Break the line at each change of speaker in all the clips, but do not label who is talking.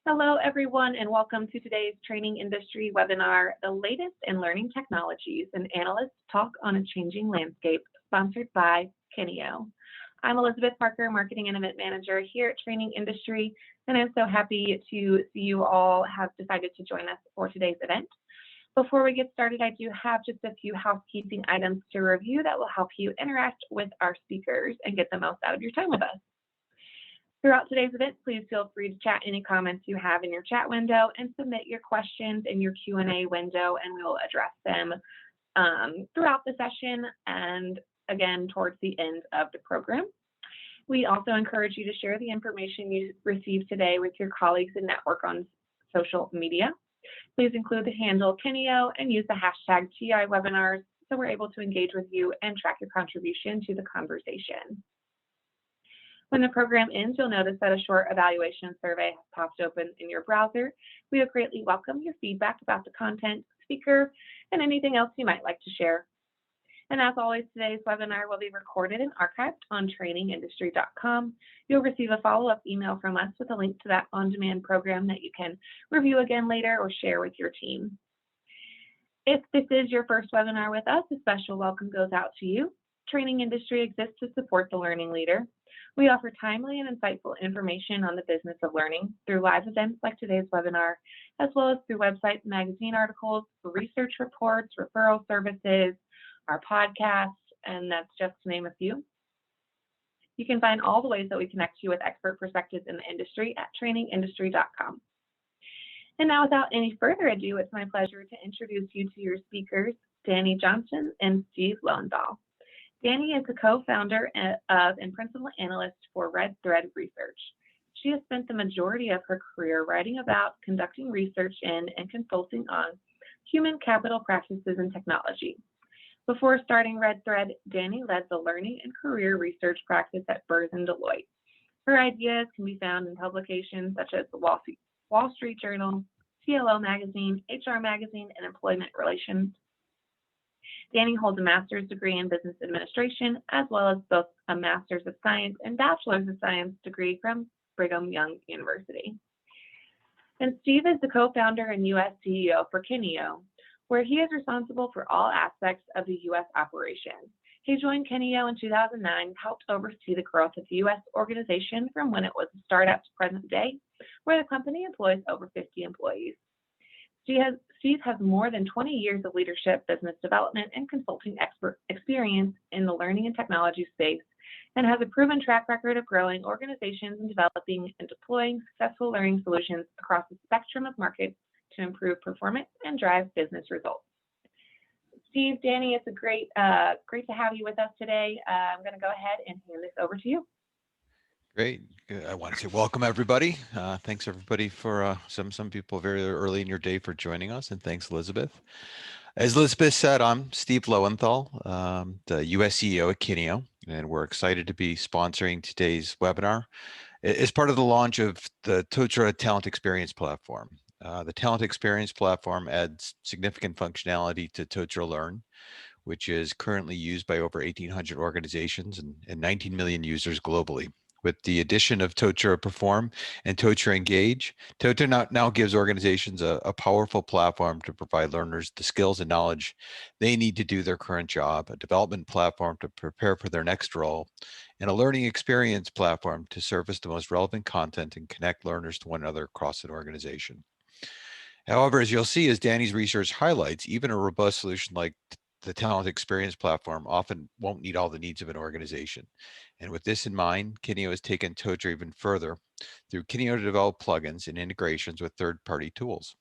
Hello, everyone, and welcome to today's training industry webinar, The Latest in Learning Technologies, an Analyst Talk on a Changing Landscape, sponsored by Kineo. I'm Elizabeth Parker, Marketing and Event Manager here at Training Industry, and I'm so happy to see you all have decided to join us for today's event. Before we get started, I do have just a few housekeeping items to review that will help you interact with our speakers and get the most out of your time with us. Throughout today's event, please feel free to chat any comments you have in your chat window and submit your questions in your Q&A window, and we will address them throughout the session and again towards the end of the program. We also encourage you to share the information you received today with your colleagues and network on social media. Please include the handle Kineo and use the hashtag TIWebinars so we're able to engage with you and track your contribution to the conversation. When the program ends, you'll notice that a short evaluation survey has popped open in your browser. We would greatly welcome your feedback about the content, speaker, and anything else you might like to share. And as always, today's webinar will be recorded and archived on trainingindustry.com. You'll receive a follow-up email from us with a link to that on-demand program that you can review again later or share with your team. If this is your first webinar with us, a special welcome goes out to you. Training Industry exists to support the learning leader. We offer timely and insightful information on the business of learning through live events like today's webinar, as well as through website and magazine articles, research reports, referral services, our podcasts, and that's just to name a few. You can find all the ways that we connect you with expert perspectives in the industry at trainingindustry.com. And now, without any further ado, it's my pleasure to introduce you to your speakers, Danny Johnson and Steve Lowenthal. Danny is the co-founder of and principal analyst for Red Thread Research. She has spent the majority of her career writing about, conducting research in, and consulting on human capital practices and technology. Before starting Red Thread, Danny led the learning and career research practice at Burrs and Deloitte. Her ideas can be found in publications such as the Wall Street Journal, CLO Magazine, HR Magazine, and Employment Relations. Danny holds a master's degree in business administration, as well as both a master's of science and bachelor's of science degree from Brigham Young University. And Steve is the co-founder and U.S. CEO for Kineo, where he is responsible for all aspects of the U.S. operation. He joined Kineo in 2009, helped oversee the growth of the U.S. organization from when it was a startup to present day, where the company employs over 50 employees. Steve has more than 20 years of leadership, business development, and consulting experience in the learning and technology space, and has a proven track record of growing organizations and developing and deploying successful learning solutions across the spectrum of markets to improve performance and drive business results. Steve, Danny, it's great to have you with us today. I'm going to go ahead and hand this over to you.
Great. I want to say welcome everybody. Thanks everybody for some people very early in your day for joining us, and thanks Elizabeth. As Elizabeth said, I'm Steve Lowenthal, the US CEO at Kineo, and we're excited to be sponsoring today's webinar as part of the launch of the TOTRA Talent Experience Platform. The Talent Experience Platform adds significant functionality to TOTRA Learn, which is currently used by over 1,800 organizations and 19 million users globally. With the addition of TOTRA Perform and TOTRA Engage, TOTRA now gives organizations a powerful platform to provide learners the skills and knowledge they need to do their current job, a development platform to prepare for their next role, and a learning experience platform to surface the most relevant content and connect learners to one another across an organization. However, as you'll see, as Danny's research highlights, even a robust solution like the Talent Experience Platform often won't meet all the needs of an organization. And with this in mind, Kineo has taken TOTRA even further through Kineo to develop plugins and integrations with third-party tools.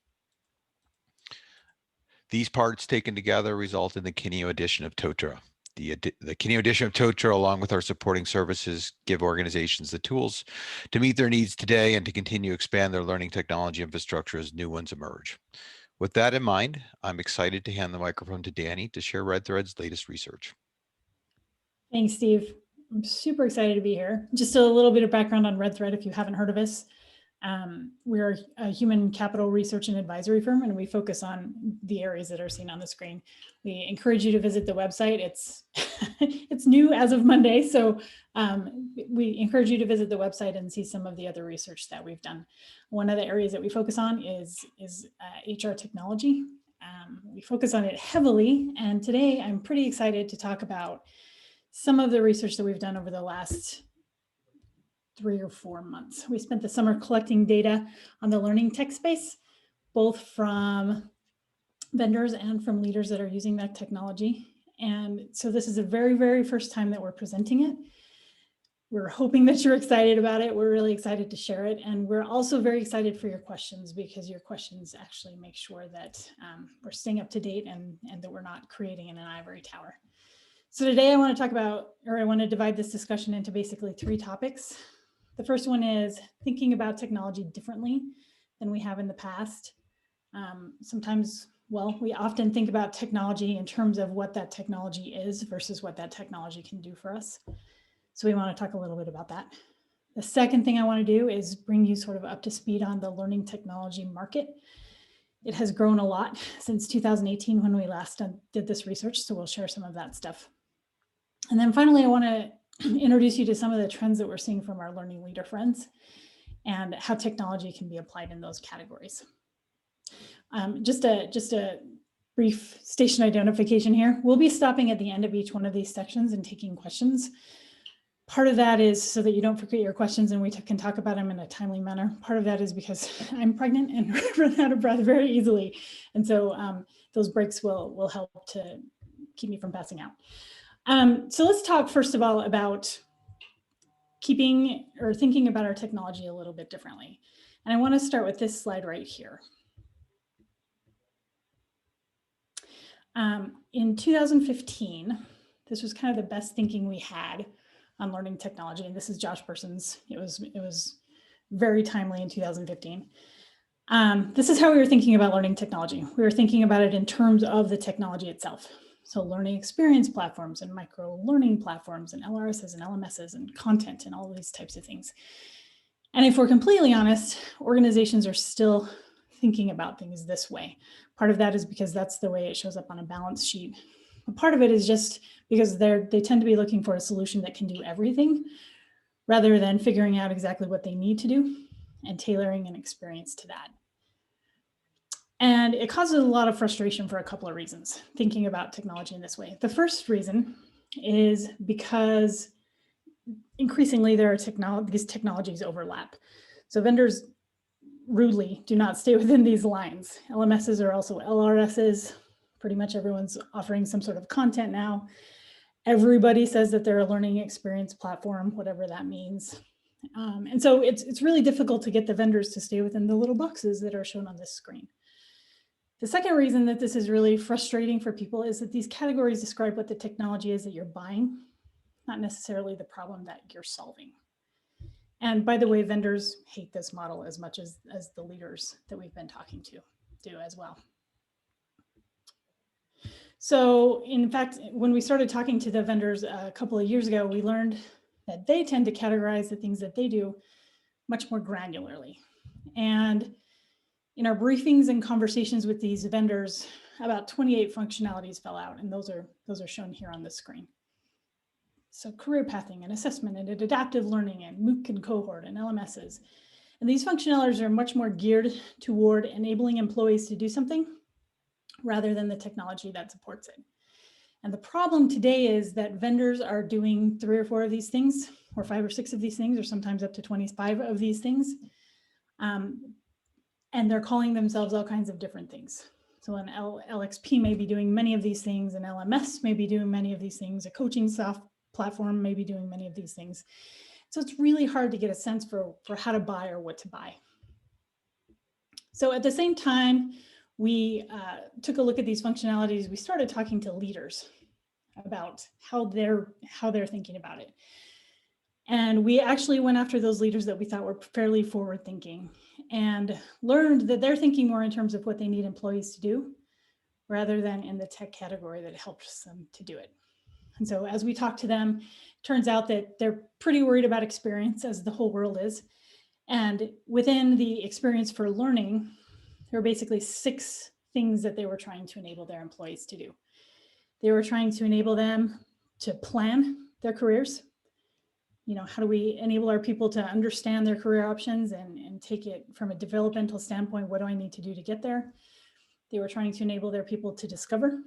These parts taken together result in the Kineo edition of TOTRA. The Kineo edition of TOTRA, along with our supporting services, give organizations the tools to meet their needs today and to continue to expand their learning technology infrastructure as new ones emerge. With that in mind, I'm excited to hand the microphone to Danny to share Red Thread's latest research.
Thanks, Steve. I'm super excited to be here. Just a little bit of background on Red Thread if you haven't heard of us. We're a human capital research and advisory firm, and we focus on the areas that are seen on the screen. We encourage you to visit the website. It's it's new as of Monday, so we encourage you to visit the website and see some of the other research that we've done. One of the areas that we focus on is HR technology. We focus on it heavily, and today I'm pretty excited to talk about some of the research that we've done over the last 3 or 4 months. We spent the summer collecting data on the learning tech space, both from vendors and from leaders that are using that technology. And so this is the very, very first time that we're presenting it. We're hoping that you're excited about it. We're really excited to share it. And we're also very excited for your questions, because your questions actually make sure that we're staying up to date and that we're not creating in an ivory tower. So today I want to talk about, or I want to divide this discussion into basically 3 topics. The first one is thinking about technology differently than we have in the past. Sometimes, well, we often think about technology in terms of what that technology is versus what that technology can do for us. So we want to talk a little bit about that. The second thing I want to do is bring you sort of up to speed on the learning technology market. It has grown a lot since 2018 when we last did this research, so we'll share some of that stuff. And then finally, I want to introduce you to some of the trends that we're seeing from our learning leader friends and how technology can be applied in those categories. Just a brief station identification here. We'll be stopping at the end of each one of these sections and taking questions. Part of that is so that you don't forget your questions and we can talk about them in a timely manner. Part of that is because I'm pregnant and run out of breath very easily. And so those breaks will help to keep me from passing out. So let's talk first of all about keeping or thinking about our technology a little bit differently. And I want to start with this slide right here. In 2015, this was kind of the best thinking we had on learning technology. And this is Josh Berson's. It was very timely in 2015. This is how we were thinking about learning technology. We were thinking about it in terms of the technology itself. So learning experience platforms and micro learning platforms and LRSs and LMSs and content and all of these types of things. And if we're completely honest, organizations are still thinking about things this way. Part of that is because that's the way it shows up on a balance sheet. But part of it is just because they tend to be looking for a solution that can do everything rather than figuring out exactly what they need to do and tailoring an experience to that. And it causes a lot of frustration for a couple of reasons, thinking about technology in this way. The first reason is because increasingly there are these technologies overlap. So vendors rudely do not stay within these lines. LMSs are also LRSs. Pretty much everyone's offering some sort of content now. Everybody says that they're a learning experience platform, whatever that means. And so it's really difficult to get the vendors to stay within the little boxes that are shown on this screen. The second reason that this is really frustrating for people is that these categories describe what the technology is that you're buying, not necessarily the problem that you're solving. And by the way, vendors hate this model as much as the leaders that we've been talking to do as well. So in fact, when we started talking to the vendors a couple of years ago, we learned that they tend to categorize the things that they do much more granularly. And in our briefings and conversations with these vendors, about 28 functionalities fell out, and those are shown here on the screen. So career pathing and assessment and adaptive learning and MOOC and cohort and LMSs. And these functionalities are much more geared toward enabling employees to do something rather than the technology that supports it. And the problem today is that vendors are doing 3 or 4 of these things, or 5 or 6 of these things, or sometimes up to 25 of these things. And they're calling themselves all kinds of different things. So an LXP may be doing many of these things, an LMS may be doing many of these things, a coaching platform may be doing many of these things. So it's really hard to get a sense for how to buy or what to buy. So at the same time, we took a look at these functionalities. We started talking to leaders about how they're thinking about it. And we actually went after those leaders that we thought were fairly forward thinking and learned that they're thinking more in terms of what they need employees to do rather than in the tech category that helps them to do it. And so as we talk to them, it turns out that they're pretty worried about experience, as the whole world is. And within the experience for learning, there were basically 6 things that they were trying to enable their employees to do. They were trying to enable them to plan their careers. How do we enable our people to understand their career options and take it from a developmental standpoint? What do I need to do to get there? They were trying to enable their people to discover,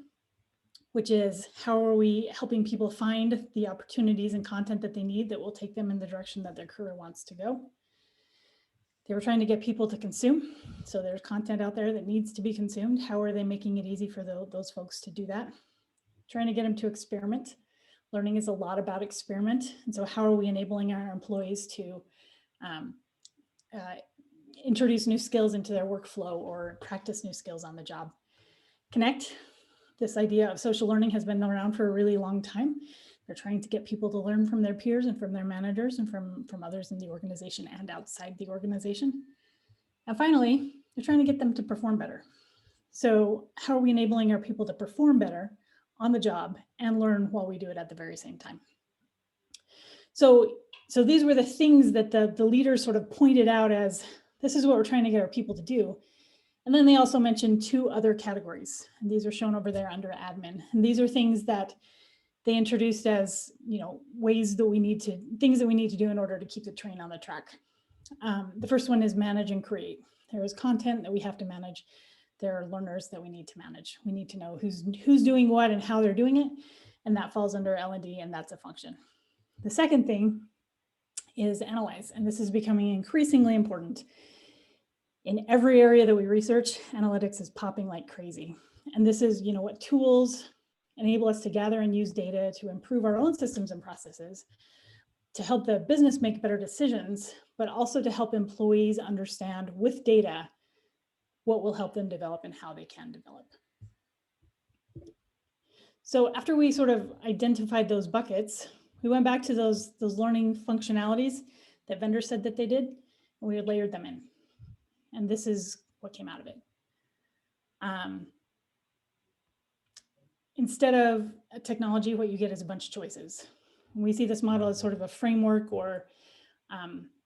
which is how are we helping people find the opportunities and content that they need that will take them in the direction that their career wants to go. They were trying to get people to consume. So there's content out there that needs to be consumed. How are they making it easy for those folks to do that? Trying to get them to experiment. Learning is a lot about experiment. And so how are we enabling our employees to introduce new skills into their workflow or practice new skills on the job? Connect. This idea of social learning has been around for a really long time. They're trying to get people to learn from their peers and from their managers and from others in the organization and outside the organization. And finally, they're trying to get them to perform better. So how are we enabling our people to perform better on the job and learn while we do it at the very same time? So these were the things that the leaders sort of pointed out as, this is what we're trying to get our people to do. And then they also mentioned 2 other categories. And these are shown over there under admin. And these are things that they introduced as, things that we need to do in order to keep the train on the track. The first one is manage and create. There is content that we have to manage. There are learners that we need to manage. We need to know who's doing what and how they're doing it. And that falls under L&D, and that's a function. The second thing is analyze. And this is becoming increasingly important. In every area that we research, analytics is popping like crazy. And this is, what tools enable us to gather and use data to improve our own systems and processes, to help the business make better decisions, but also to help employees understand with data what will help them develop and how they can develop. So after we sort of identified those buckets, we went back to those learning functionalities that vendors said that they did, and we had layered them in. And this is what came out of it. Instead of a technology, what you get is a bunch of choices. And we see this model as sort of a framework or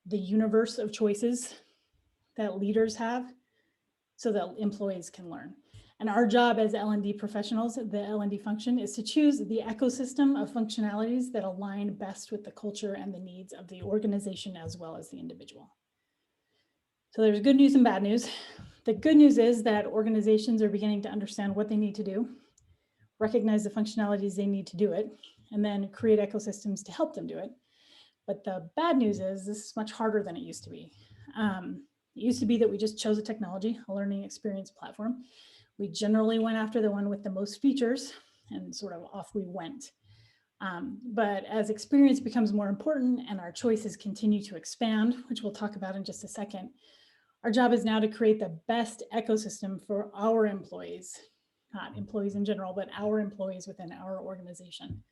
the universe of choices that leaders have so that employees can learn. And our job as L&D professionals, the L&D function, is to choose the ecosystem of functionalities that align best with the culture and the needs of the organization as well as the individual. So there's good news and bad news. The good news is that organizations are beginning to understand what they need to do, recognize the functionalities they need to do it, and then create ecosystems to help them do it. But the bad news is this is much harder than it used to be. It used to be that we just chose a technology, a learning experience platform. We generally went after the one with the most features and sort of off we went. But as experience becomes more important and our choices continue to expand, which we'll talk about in just a second, our job is now to create the best ecosystem for our employees, not employees in general, but our employees within our organization,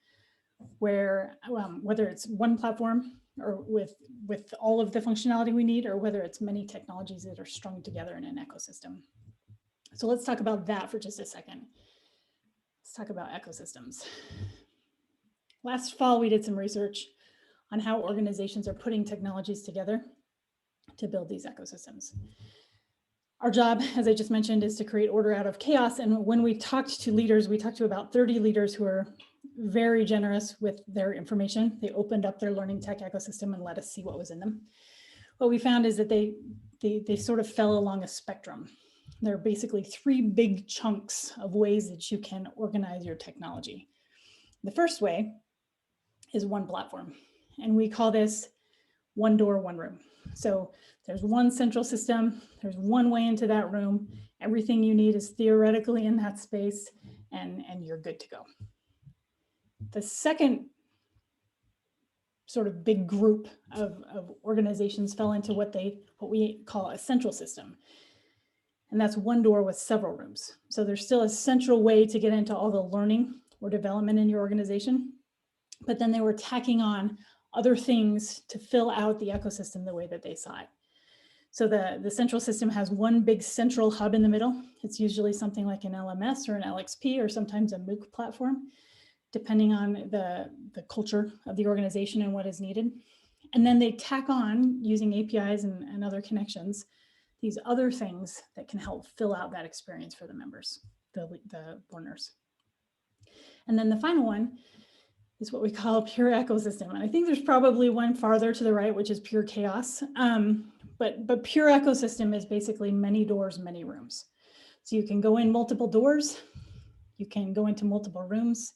where whether it's one platform or with all of the functionality we need, or whether it's many technologies that are strung together in an ecosystem. So let's talk about that for just a second. Let's talk about ecosystems. Last fall, we did some research on how organizations are putting technologies together to build these ecosystems. Our job, as I just mentioned, is to create order out of chaos. And when we talked to leaders, we talked to about 30 leaders who are very generous with their information. They opened up their learning tech ecosystem and let us see what was in them. What we found is that they sort of fell along a spectrum. There are basically 3 big chunks of ways that you can organize your technology. The first way is one platform, and we call this one door, one room. So there's one central system, there's one way into that room, everything you need is theoretically in that space, and you're good to go. The second sort of big group of organizations fell into what we call a central system. And that's one door with several rooms. So there's still a central way to get into all the learning or development in your organization, but then they were tacking on other things to fill out the ecosystem the way that they saw it. So the central system has one big central hub in the middle. It's usually something like an LMS or an LXP or sometimes a MOOC platform, depending on the culture of the organization and what is needed. And then they tack on, using APIs and other connections, these other things that can help fill out that experience for the members, the learners. And then the final one is what we call pure ecosystem. And I think there's probably one farther to the right, which is pure chaos. But pure ecosystem is basically many doors, many rooms. So you can go in multiple doors, you can go into multiple rooms,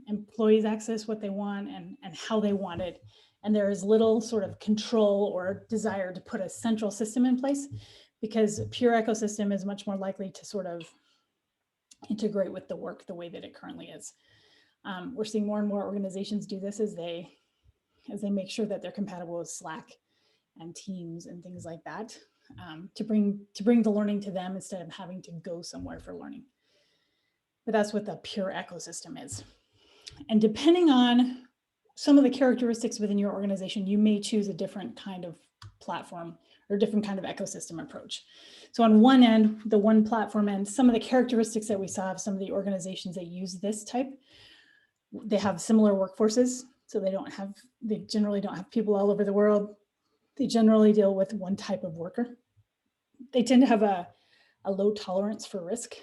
employees access what they want and how they want it. And there is little sort of control or desire to put a central system in place, because pure ecosystem is much more likely to sort of integrate with the work the way that it currently is. We're seeing more and more organizations do this as they make sure that they're compatible with Slack and Teams and things like that, to bring the learning to them instead of having to go somewhere for learning. But that's what the pure ecosystem is. And depending on some of the characteristics within your organization, you may choose a different kind of platform or different kind of ecosystem approach. So on one end, the one platform end, some of the characteristics that we saw of some of the organizations that use this type, they have similar workforces. So they generally don't have people all over the world. They generally deal with one type of worker. They tend to have a low tolerance for risk.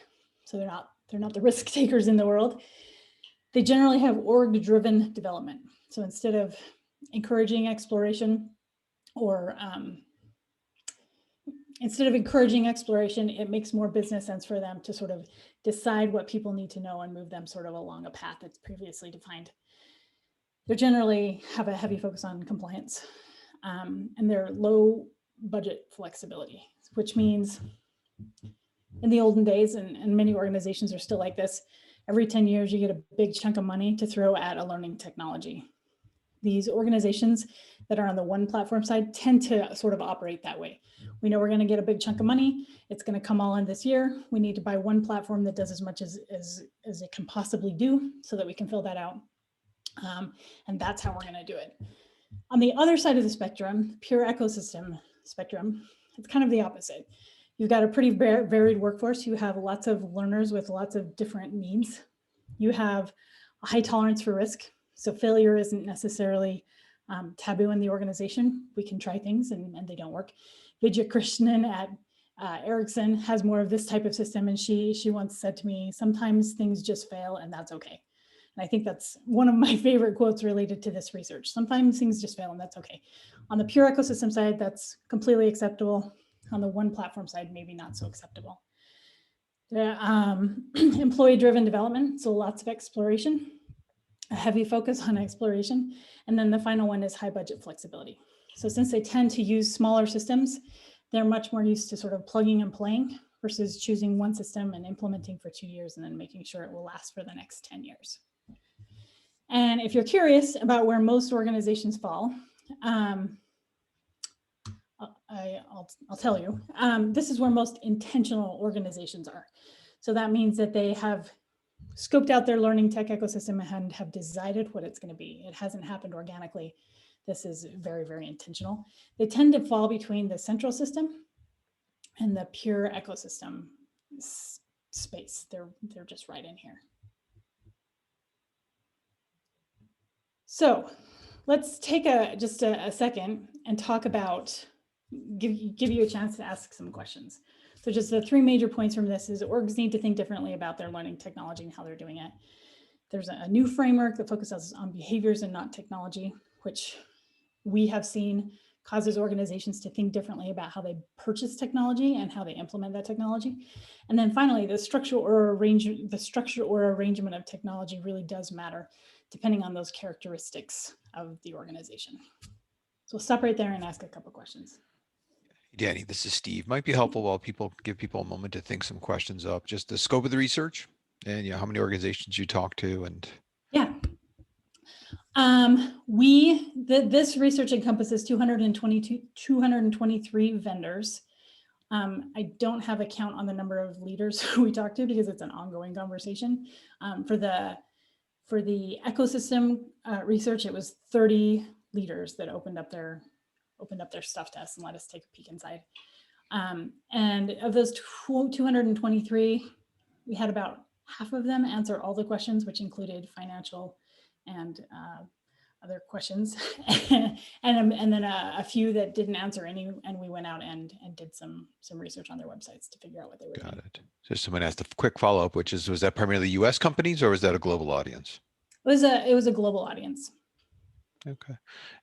So they're not the risk takers in the world. They generally have org-driven development. So instead of encouraging exploration it makes more business sense for them to sort of decide what people need to know and move them sort of along a path that's previously defined. They generally have a heavy focus on compliance, and they're low budget flexibility, which means in the olden days, and many organizations are still like this, every 10 years you get a big chunk of money to throw at a learning technology. These organizations that are on the one platform side tend to sort of operate that way. We know we're going to get a big chunk of money. It's going to come all in this year. We need to buy one platform that does as much as it can possibly do so that we can fill that out. And that's how we're going to do it. On the other side of the spectrum, pure ecosystem spectrum, it's kind of the opposite. You've got a pretty varied workforce. You have lots of learners with lots of different needs. You have a high tolerance for risk. So failure isn't necessarily taboo in the organization. We can try things and they don't work. Vidya Krishnan at Ericsson has more of this type of system. And she once said to me, sometimes things just fail and that's okay. And I think that's one of my favorite quotes related to this research. Sometimes things just fail and that's okay. On the pure ecosystem side, that's completely acceptable. On the one platform side, maybe not so acceptable. The employee-driven development, so lots of exploration, a heavy focus on exploration. And then the final one is high budget flexibility. So since they tend to use smaller systems, they're much more used to sort of plugging and playing versus choosing one system and implementing for 2 years and then making sure it will last for the next 10 years. And if you're curious about where most organizations fall, I'll tell you, this is where most intentional organizations are. So that means that they have scoped out their learning tech ecosystem and have decided what it's going to be. It hasn't happened organically. This is very, very intentional. They tend to fall between the central system and the pure ecosystem space. They're just right in here. So let's take just a second and talk about, give you a chance to ask some questions. So just the 3 major points from this is orgs need to think differently about their learning technology and how they're doing it. There's a new framework that focuses on behaviors and not technology, which we have seen causes organizations to think differently about how they purchase technology and how they implement that technology. And then finally, the structure or arrangement of technology really does matter depending on those characteristics of the organization. So we'll stop right there and ask a couple questions.
Danny, this is Steve. Might be helpful while give people a moment to think some questions up. Just the scope of the research and how many organizations you talk to and.
Yeah. This research encompasses 223 vendors. I don't have a count on the number of leaders who we talked to because it's an ongoing conversation. For the ecosystem research, it was 30 leaders that opened up their stuff to us and let us take a peek inside. And of those 223, we had about half of them answer all the questions, which included financial and other questions, and then a few that didn't answer any, and we went out and did some research on their websites to figure out what they were doing.
Got it. So someone asked a quick follow-up, which is, was that primarily US companies or was that a global audience?
It was a global audience.
Okay.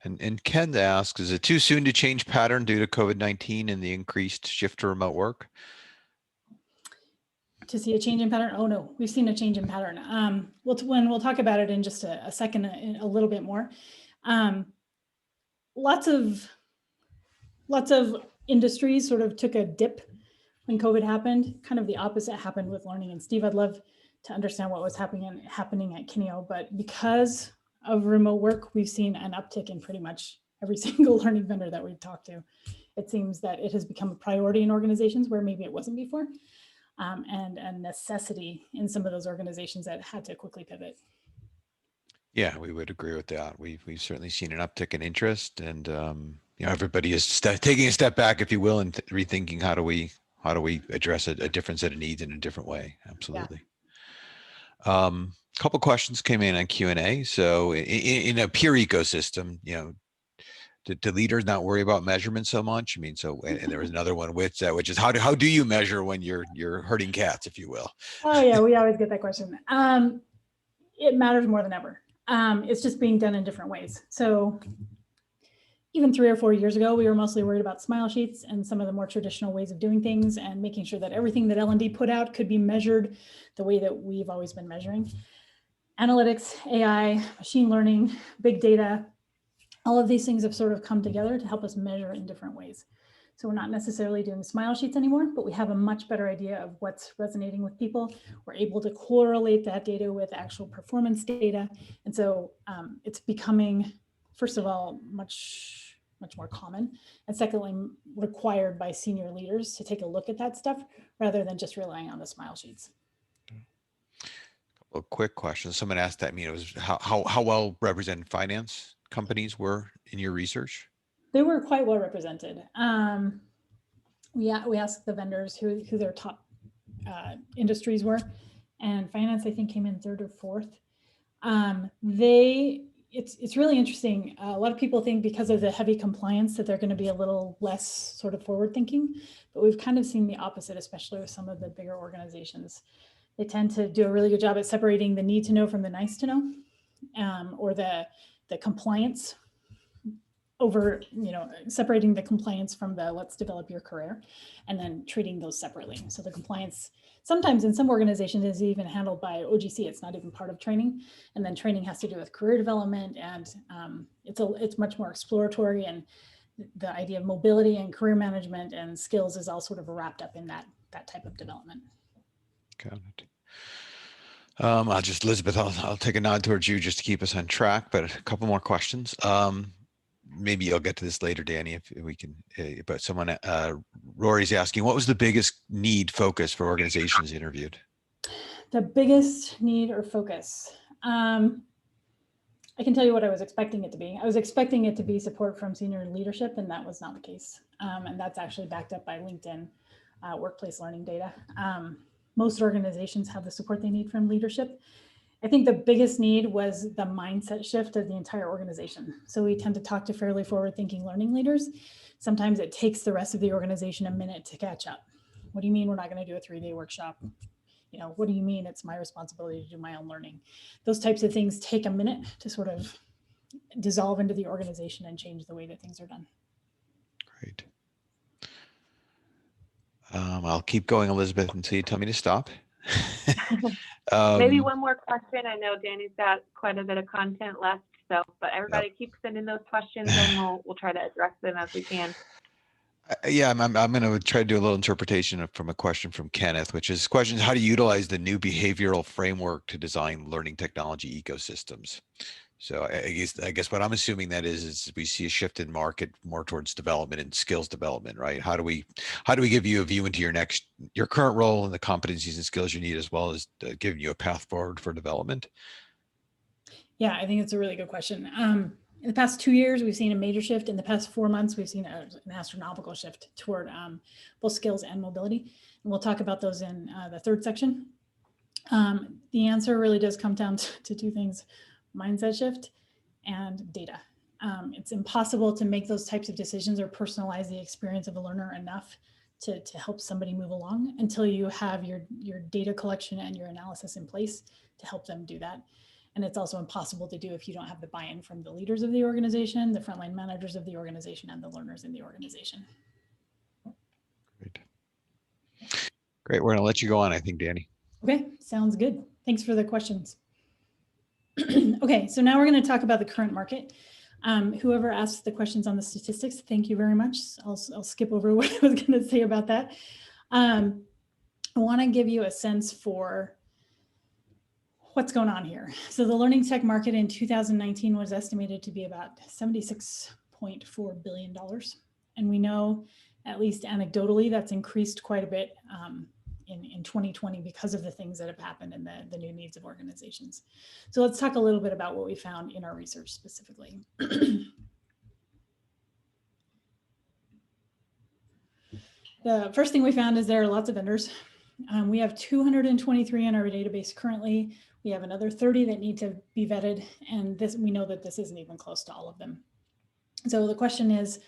And Ken asks, is it too soon to change pattern due to COVID-19 and the increased shift to remote work?
To see a change in pattern? Oh no, we've seen a change in pattern. We'll talk about it in just a second, a little bit more. Lots of industries sort of took a dip when COVID happened. Kind of the opposite happened with learning. And Steve, I'd love to understand what was happening at Kineo, but because of remote work, we've seen an uptick in pretty much every single learning vendor that we've talked to. It seems that it has become a priority in organizations where maybe it wasn't before. And a necessity in some of those organizations that had to quickly pivot.
Yeah, we would agree with that. We've certainly seen an uptick in interest, and everybody is taking a step back, if you will, and rethinking how do we address a different set of needs in a different way. Absolutely. Yeah. Couple questions came in on Q&A. So in a peer ecosystem, do leaders not worry about measurement so much? I mean, and there was another one with which is how do you measure when you're herding cats, if you will?
Oh yeah, we always get that question. It matters more than ever. It's just being done in different ways. So even 3 or 4 years ago, we were mostly worried about smile sheets and some of the more traditional ways of doing things and making sure that everything that L&D put out could be measured the way that we've always been measuring. Analytics, AI, machine learning, big data, all of these things have sort of come together to help us measure in different ways. So we're not necessarily doing smile sheets anymore, but we have a much better idea of what's resonating with people. We're able to correlate that data with actual performance data. And so it's becoming, first of all, much more common. And secondly, required by senior leaders to take a look at that stuff rather than just relying on the smile sheets.
A quick question. Someone asked that, it was how well represented finance companies were in your research?
They were quite well represented. We asked the vendors who their top industries were, and finance, I think, came in 3rd or 4th. It's really interesting. A lot of people think because of the heavy compliance that they're going to be a little less sort of forward thinking, but we've kind of seen the opposite, especially with some of the bigger organizations. They tend to do a really good job at separating the need to know from the nice to know, or the compliance over, separating the compliance from the let's develop your career, and then treating those separately. So the compliance, sometimes in some organizations, is even handled by OGC. It's not even part of training. And then training has to do with career development, and it's much more exploratory, and the idea of mobility and career management and skills is all sort of wrapped up in that type of development.
Got it. Elizabeth, I'll take a nod towards you just to keep us on track, but a couple more questions. Maybe you'll get to this later, Danny, if we can, but someone, Rory's asking, what was the biggest need focus for organizations interviewed?
The biggest need or focus? I can tell you what I was expecting it to be. I was expecting it to be support from senior leadership, and that was not the case. And that's actually backed up by LinkedIn workplace learning data. Most organizations have the support they need from leadership. I think the biggest need was the mindset shift of the entire organization. So we tend to talk to fairly forward-thinking learning leaders. Sometimes it takes the rest of the organization a minute to catch up. What do you mean we're not going to do a 3-day workshop? What do you mean it's my responsibility to do my own learning? Those types of things take a minute to sort of dissolve into the organization and change the way that things are done.
Great. I'll keep going, Elizabeth, until you tell me to stop.
Maybe one more question. I know Danny's got quite a bit of content left, but everybody keep sending those questions, and we'll try to address them as we can.
Yeah, I'm going to try to do a little interpretation from a question from Kenneth, which is questions: how to utilize the new behavioral framework to design learning technology ecosystems. So I guess what I'm assuming that is we see a shift in market more towards development and skills development, right? How do we give you a view into your current role and the competencies and skills you need, as well as giving you a path forward for development?
Yeah, I think it's a really good question. In the past 2 years, we've seen a major shift. In the past 4 months, we've seen an astronomical shift toward both skills and mobility. And we'll talk about those in the 3rd section. The answer really does come down to 2 things: mindset shift and data. It's impossible to make those types of decisions or personalize the experience of a learner enough to help somebody move along until you have your data collection and your analysis in place to help them do that. And it's also impossible to do if you don't have the buy-in from the leaders of the organization, the frontline managers of the organization, and the learners in the organization.
Great. Great. We're going to let you go on, I think, Danny.
Okay, sounds good. Thanks for the questions. Okay, so now we're going to talk about the current market. Whoever asked the questions on the statistics, thank you very much. I'll skip over what I was going to say about that. I want to give you a sense for what's going on here. So the learning tech market in 2019 was estimated to be about $76.4 billion. And we know, at least anecdotally, that's increased quite a bit in 2020 because of the things that have happened and the new needs of organizations. So let's talk a little bit about what we found in our research specifically. The first thing we found is there are lots of vendors. We have 223 in our database currently. We have another 30 that need to be vetted, and we know that this isn't even close to all of them. So the question is,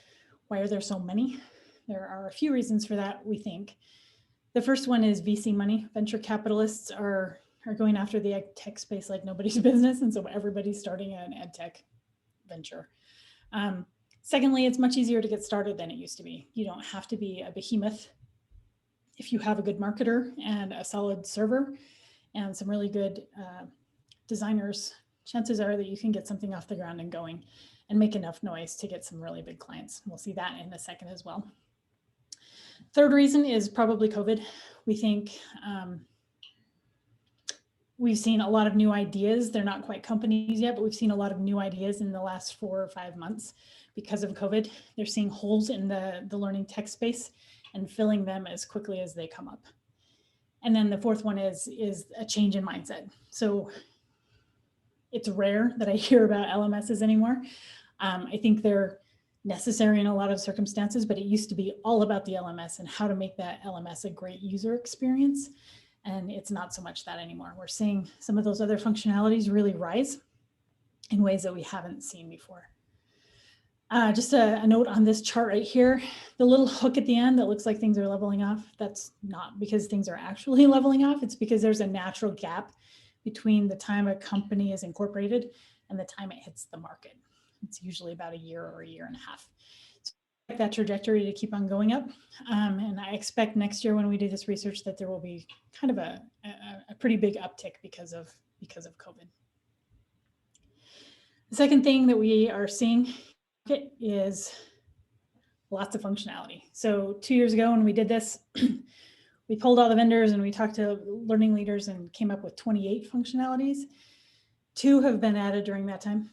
why are there so many? There are a few reasons for that, we think. The first one is VC money. Venture capitalists are going after the ed tech space like nobody's business, and so everybody's starting an ed tech venture. Secondly, it's much easier to get started than it used to be. You don't have to be a behemoth. If you have a good marketer and a solid server and some really good designers, chances are that you can get something off the ground and going and make enough noise to get some really big clients. We'll see that in a second as well. Third reason is probably COVID. We think we've seen a lot of new ideas. They're not quite companies yet, but we've seen a lot of new ideas in the last 4 or 5 months because of COVID. They're seeing holes in the learning tech space and filling them as quickly as they come up. And then the fourth one is a change in mindset. So it's rare that I hear about LMSs anymore. I think they're necessary in a lot of circumstances, but it used to be all about the LMS and how to make that LMS a great user experience. And it's not so much that anymore. We're seeing some of those other functionalities really rise in ways that we haven't seen before. Just a note on this chart right here, the little hook at the end that looks like things are leveling off, that's not because things are actually leveling off, it's because there's a natural gap between the time a company is incorporated and the time it hits the market. It's usually about a year or a year and a half. So I expect that trajectory to keep on going up. And I expect next year when we do this research that there will be kind of a pretty big uptick because of COVID. The second thing that we are seeing is lots of functionality. So 2 years ago when we did this, we pulled all the vendors and we talked to learning leaders and came up with 28 functionalities. 2 have been added during that time.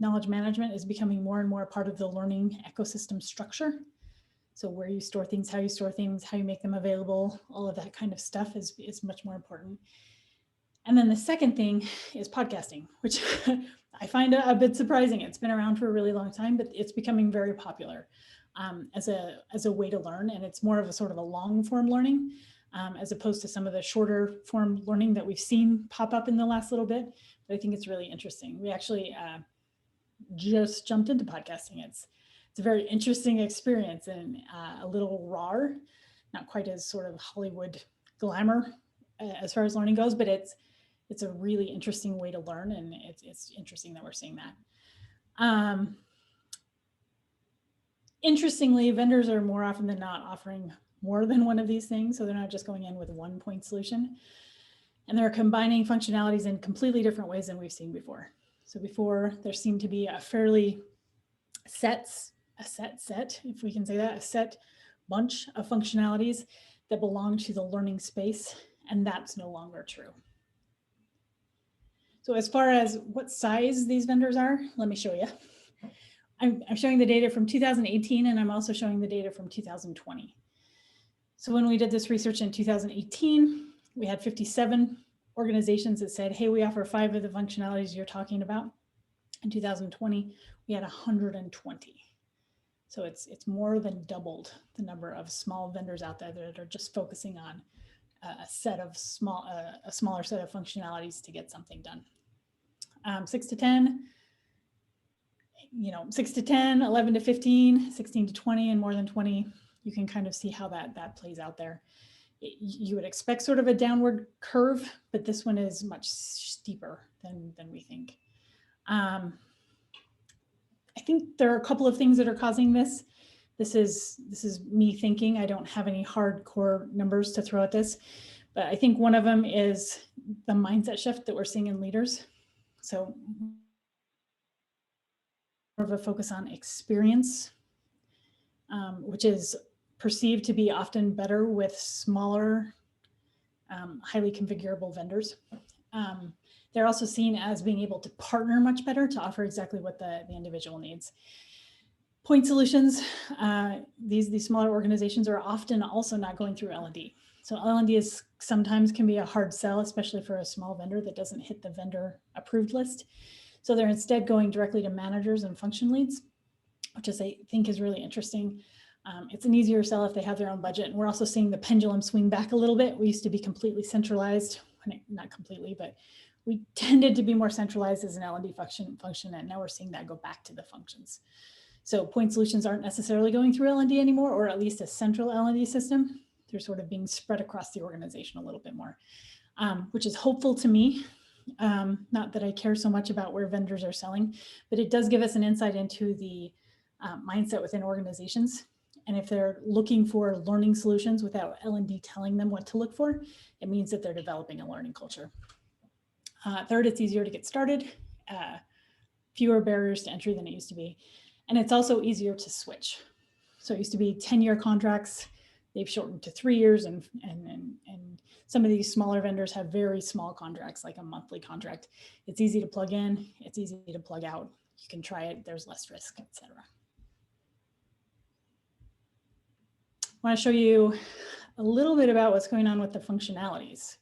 Knowledge management is becoming more and more a part of the learning ecosystem structure. So where you store things, how you make them available, all of that kind of stuff is much more important. And then the second thing is podcasting, which I find a bit surprising. It's been around for a really long time, but it's becoming very popular as a way to learn. And it's more of a sort of a long form learning as opposed to some of the shorter form learning that we've seen pop up in the last little bit. But I think it's really interesting. We actually just jumped into podcasting. It's a very interesting experience and a little raw, not quite as sort of Hollywood glamour as far as learning goes, but it's a really interesting way to learn, and it's interesting that we're seeing that. Interestingly, vendors are more often than not offering more than one of these things, so they're not just going in with one point solution, and they're combining functionalities in completely different ways than we've seen before. So before, there seemed to be a fairly set, if we can say that, a set bunch of functionalities that belong to the learning space, and that's no longer true. So as far as what size these vendors are, let me show you. I'm showing the data from 2018, and I'm also showing the data from 2020. So when we did this research in 2018, we had 57 organizations that said, hey, we offer 5 of the functionalities you're talking about. In 2020, we had 120. So it's more than doubled the number of small vendors out there that are just focusing on a smaller set of functionalities to get something done. 6 to 10, 6 to 10, 11 to 15, 16 to 20, and more than 20. You can kind of see how that plays out there. You would expect sort of a downward curve, but this one is much steeper than we think. I think there are a couple of things that are causing this. This is me thinking. I don't have any hardcore numbers to throw at this, but I think one of them is the mindset shift that we're seeing in leaders. So more of a focus on experience, which is perceived to be often better with smaller, highly configurable vendors. They're also seen as being able to partner much better to offer exactly what the individual needs. Point solutions, these smaller organizations are often also not going through L&D. So L&D is sometimes can be a hard sell, especially for a small vendor that doesn't hit the vendor approved list. So they're instead going directly to managers and function leads, which I think is really interesting. It's an easier sell if they have their own budget. And we're also seeing the pendulum swing back a little bit. We used to be completely centralized, not completely, but we tended to be more centralized as an L&D function, and now we're seeing that go back to the functions. So point solutions aren't necessarily going through L&D anymore, or at least a central L&D system. They're sort of being spread across the organization a little bit more, which is hopeful to me. Not that I care so much about where vendors are selling, but it does give us an insight into the mindset within organizations. And if they're looking for learning solutions without L&D telling them what to look for, it means that they're developing a learning culture. Third, it's easier to get started, fewer barriers to entry than it used to be. And it's also easier to switch. So it used to be 10-year contracts. They've shortened to 3 years, and some of these smaller vendors have very small contracts, like a monthly contract. It's easy to plug in, it's easy to plug out. You can try it, there's less risk, etc. I want to show you a little bit about what's going on with the functionalities.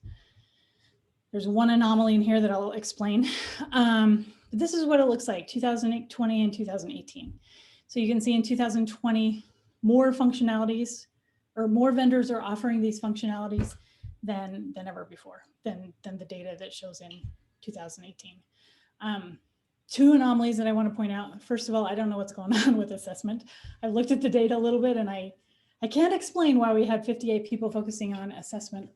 There's one anomaly in here that I'll explain. But this is what it looks like, 2020 and 2018. So you can see in 2020, more functionalities, or more vendors are offering these functionalities than ever before, than the data that shows in 2018. Two anomalies that I want to point out. First of all, I don't know what's going on with assessment. I've looked at the data a little bit, and I can't explain why we had 58 people focusing on assessment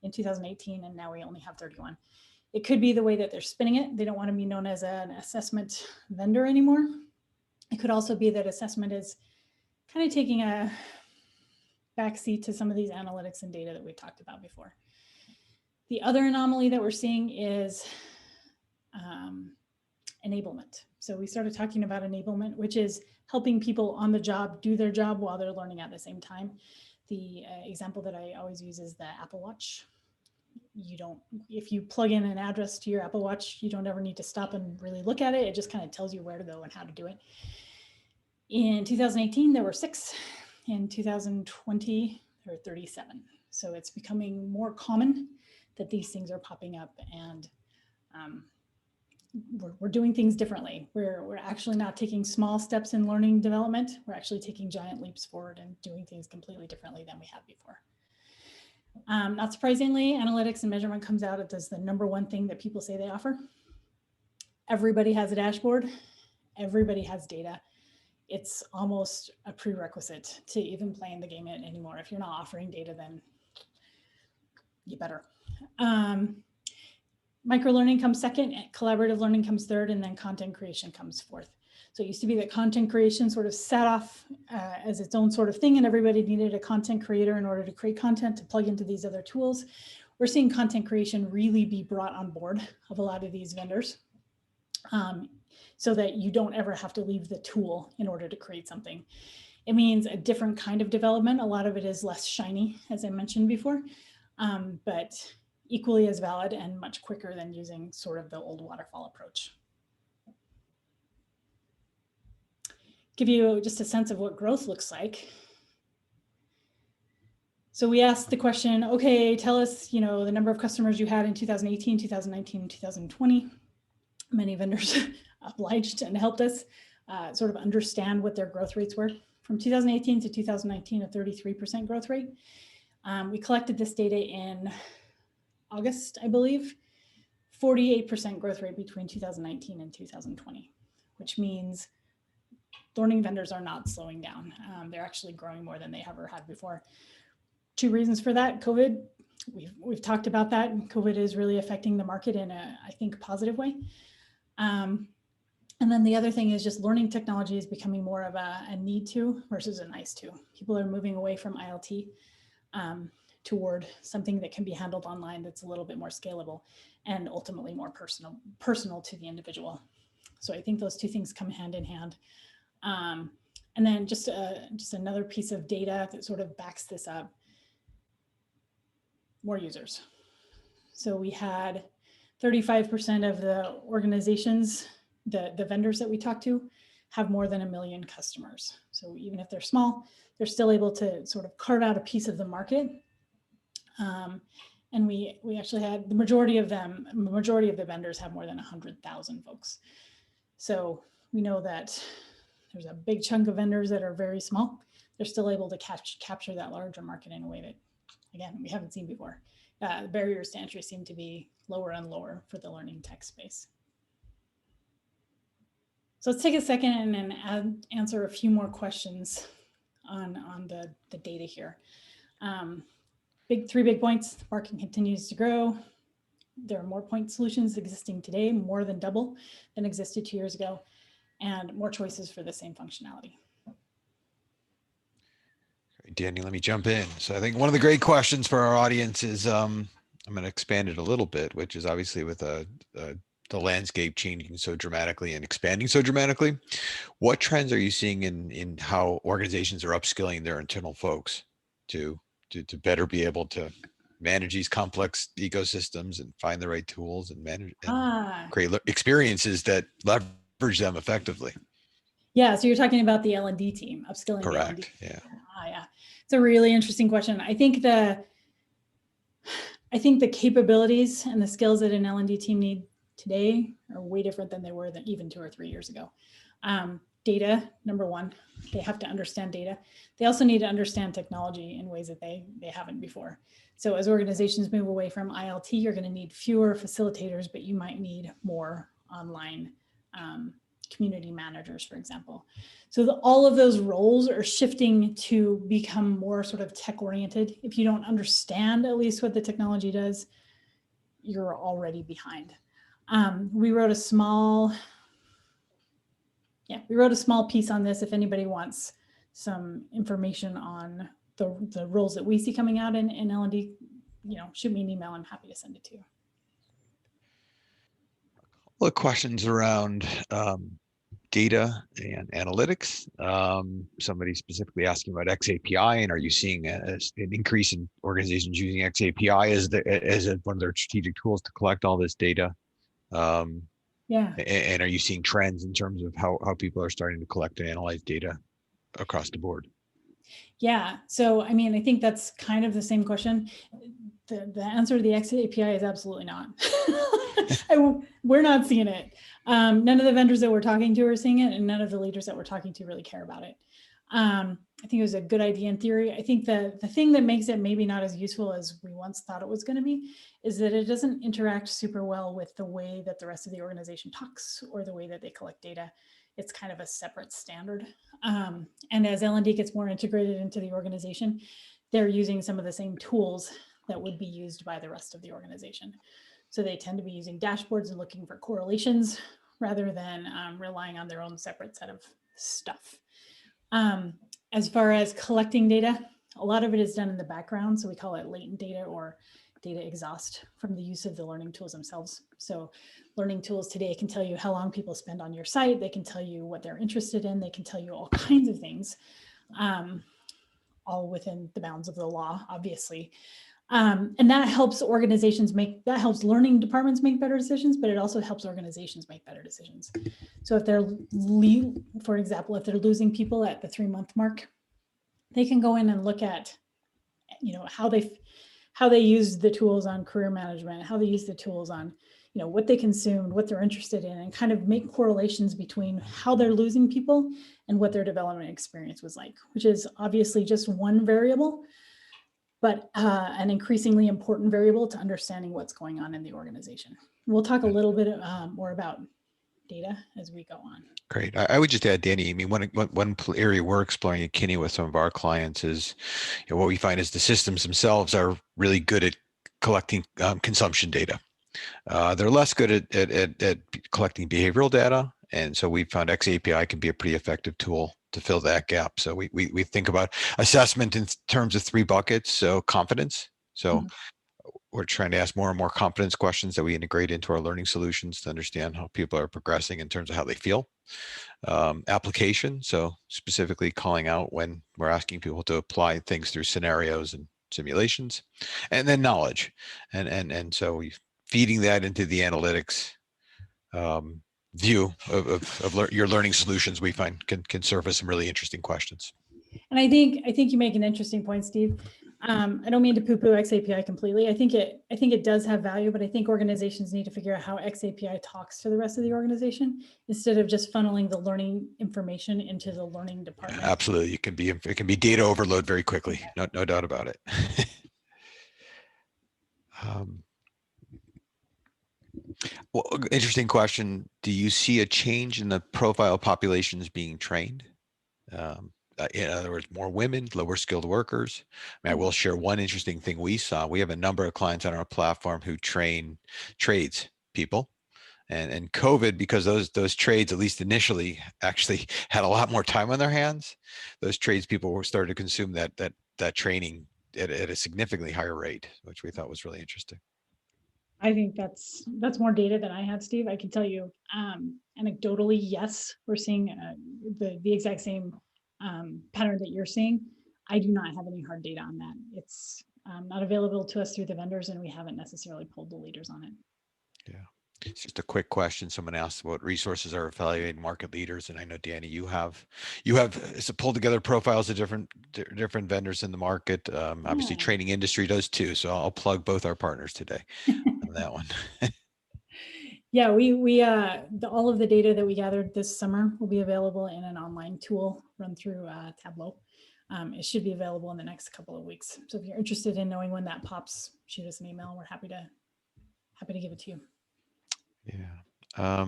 in 2018, and now we only have 31. It could be the way that they're spinning it. They don't want to be known as an assessment vendor anymore. It could also be that assessment is kind of taking a backseat to some of these analytics and data that we talked about before. The other anomaly that we're seeing is enablement. So we started talking about enablement, which is helping people on the job do their job while they're learning at the same time. The example that I always use is the Apple Watch. If you plug in an address to your Apple Watch, you don't ever need to stop and really look at it. It just kind of tells you where to go and how to do it. In 2018, there were 6. In 2020, there were 37. So it's becoming more common that these things are popping up, and we're doing things differently. We're actually not taking small steps in learning development. We're actually taking giant leaps forward and doing things completely differently than we have before. Not surprisingly, analytics and measurement comes out as the #1 thing that people say they offer. Everybody has a dashboard. Everybody has data. It's almost a prerequisite to even playing the game anymore. If you're not offering data, then you better. Microlearning comes second, collaborative learning comes third, and then content creation comes fourth. So it used to be that content creation sort of sat off as its own sort of thing, and everybody needed a content creator in order to create content to plug into these other tools. We're seeing content creation really be brought on board of a lot of these vendors, so that you don't ever have to leave the tool in order to create something. It means a different kind of development. A lot of it is less shiny, as I mentioned before, but equally as valid and much quicker than using sort of the old waterfall approach. Give you just a sense of what growth looks like. So we asked the question, okay, tell us, the number of customers you had in 2018, 2019, and 2020. Many vendors obliged and helped us sort of understand what their growth rates were. From 2018 to 2019, a 33% growth rate. We collected this data in August, I believe. 48% growth rate between 2019 and 2020, which means learning vendors are not slowing down. They're actually growing more than they ever had before. Two reasons for that: COVID. We've talked about that. COVID is really affecting the market in a, I think, positive way. And then the other thing is just learning technology is becoming more of a need to versus a nice to. People are moving away from ILT toward something that can be handled online that's a little bit more scalable and ultimately more personal to the individual. So I think those two things come hand in hand. And then just another piece of data that sort of backs this up: more users. So we had 35% of the organizations, the vendors that we talked to, have more than 1 million customers. So even if they're small, they're still able to sort of carve out a piece of the market. And we actually had the majority of the vendors have more than 100,000 folks. So we know that there's a big chunk of vendors that are very small. They're still able to capture that larger market in a way that, again, we haven't seen before. The barriers to entry seem to be lower and lower for the learning tech space. So let's take a second and answer a few more questions on the data here. Three big points: the market continues to grow. There are more point solutions existing today, more than double than existed 2 years ago, and more choices for the same functionality.
Danny, let me jump in. So I think one of the great questions for our audience is, I'm going to expand it a little bit, which is obviously with the landscape changing so dramatically and expanding so dramatically, what trends are you seeing in how organizations are upskilling their internal folks to better be able to manage these complex ecosystems and find the right tools and manage and create experiences that leverage them effectively?
Yeah, so you're talking about the L&D team, upskilling.
Correct.
The L&D.
Yeah.
Yeah. It's a really interesting question. I think the capabilities and the skills that an L&D team need today are way different than they were even 2 or 3 years ago. Data, number one, they have to understand data. They also need to understand technology in ways that they haven't before. So as organizations move away from ILT, you're going to need fewer facilitators, but you might need more online community managers, for example. So all of those roles are shifting to become more sort of tech oriented. If you don't understand at least what the technology does, you're already behind. We wrote a small piece on this. If anybody wants some information on the roles that we see coming out in L&D, shoot me an email. I'm happy to send it to you.
Well, questions around data and analytics. Somebody specifically asking about XAPI, and are you seeing an increase in organizations using XAPI as one of their strategic tools to collect all this data?
Yeah.
And are you seeing trends in terms of how people are starting to collect and analyze data across the board?
Yeah. So, I mean, I think that's kind of the same question. The answer to the XAPI is absolutely not. We're not seeing it. None of the vendors that we're talking to are seeing it, and none of the leaders that we're talking to really care about it. I think it was a good idea in theory. I think the thing that makes it maybe not as useful as we once thought it was going to be is that it doesn't interact super well with the way that the rest of the organization talks or the way that they collect data. It's kind of a separate standard. And as L&D gets more integrated into the organization, they're using some of the same tools that would be used by the rest of the organization. So they tend to be using dashboards and looking for correlations rather than relying on their own separate set of stuff. As far as collecting data, a lot of it is done in the background. So we call it latent data or data exhaust from the use of the learning tools themselves. So learning tools today can tell you how long people spend on your site. They can tell you what they're interested in. They can tell you all kinds of things, all within the bounds of the law, obviously. And that helps helps learning departments make better decisions, but it also helps organizations make better decisions. So if for example, if they're losing people at the 3-month mark, they can go in and look at, how they use the tools on career management, how they use the tools on, what they consumed, what they're interested in, and kind of make correlations between how they're losing people and what their development experience was like, which is obviously just one variable, but an increasingly important variable to understanding what's going on in the organization. We'll talk a little bit more about data as we go on.
Great. I would just add, Danny, I mean, one area we're exploring at Kineo with some of our clients is, what we find is the systems themselves are really good at collecting consumption data. They're less good at collecting behavioral data. And so we found XAPI can be a pretty effective tool to fill that gap. So we think about assessment in terms of 3 buckets. So confidence. So we're trying to ask more and more confidence questions that we integrate into our learning solutions to understand how people are progressing in terms of how they feel. Application, so specifically calling out when we're asking people to apply things through scenarios and simulations, and then knowledge, and so we feeding that into the analytics view of your learning solutions. We find can surface some really interesting questions.
And I think you make an interesting point, Steve. I don't mean to poo-poo XAPI completely. I think it does have value, but I think organizations need to figure out how XAPI talks to the rest of the organization instead of just funneling the learning information into the learning department.
Absolutely, it can be data overload very quickly. No doubt about it. Well, interesting question. Do you see a change in the profile populations being trained? In other words, more women, lower skilled workers. I will share one interesting thing we saw. We have a number of clients on our platform who train trades people. And COVID, because those trades, at least initially, actually had a lot more time on their hands. Those trades people were starting to consume that training at a significantly higher rate, which we thought was really interesting.
I think that's more data than I had, Steve. I can tell you anecdotally, yes, we're seeing the exact same pattern that you're seeing. I do not have any hard data on that. It's not available to us through the vendors, and we haven't necessarily pulled the leaders on it.
Yeah. It's just a quick question. Someone asked what resources are evaluating market leaders, and I know, Danny, you have pulled together profiles of different vendors in the market. Obviously, Training Industry does too. So I'll plug both our partners today on that one.
Yeah, all of the data that we gathered this summer will be available in an online tool run through Tableau. It should be available in the next couple of weeks. So if you're interested in knowing when that pops, shoot us an email. We're happy to give it to you.
Yeah.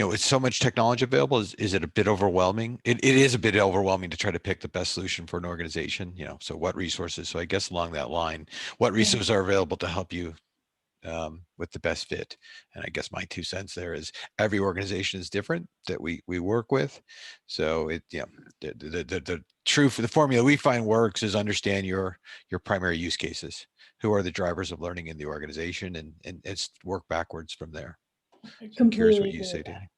With so much technology available, is it a bit overwhelming? It is a bit overwhelming to try to pick the best solution for an organization. So what resources? So I guess along that line, what resources are available to help you with the best fit? And I guess my 2 cents there is every organization is different that we work with. So the truth, the formula we find works is understand your primary use cases. Who are the drivers of learning in the organization, and it's work backwards from there. So I'm curious what you say, Danny.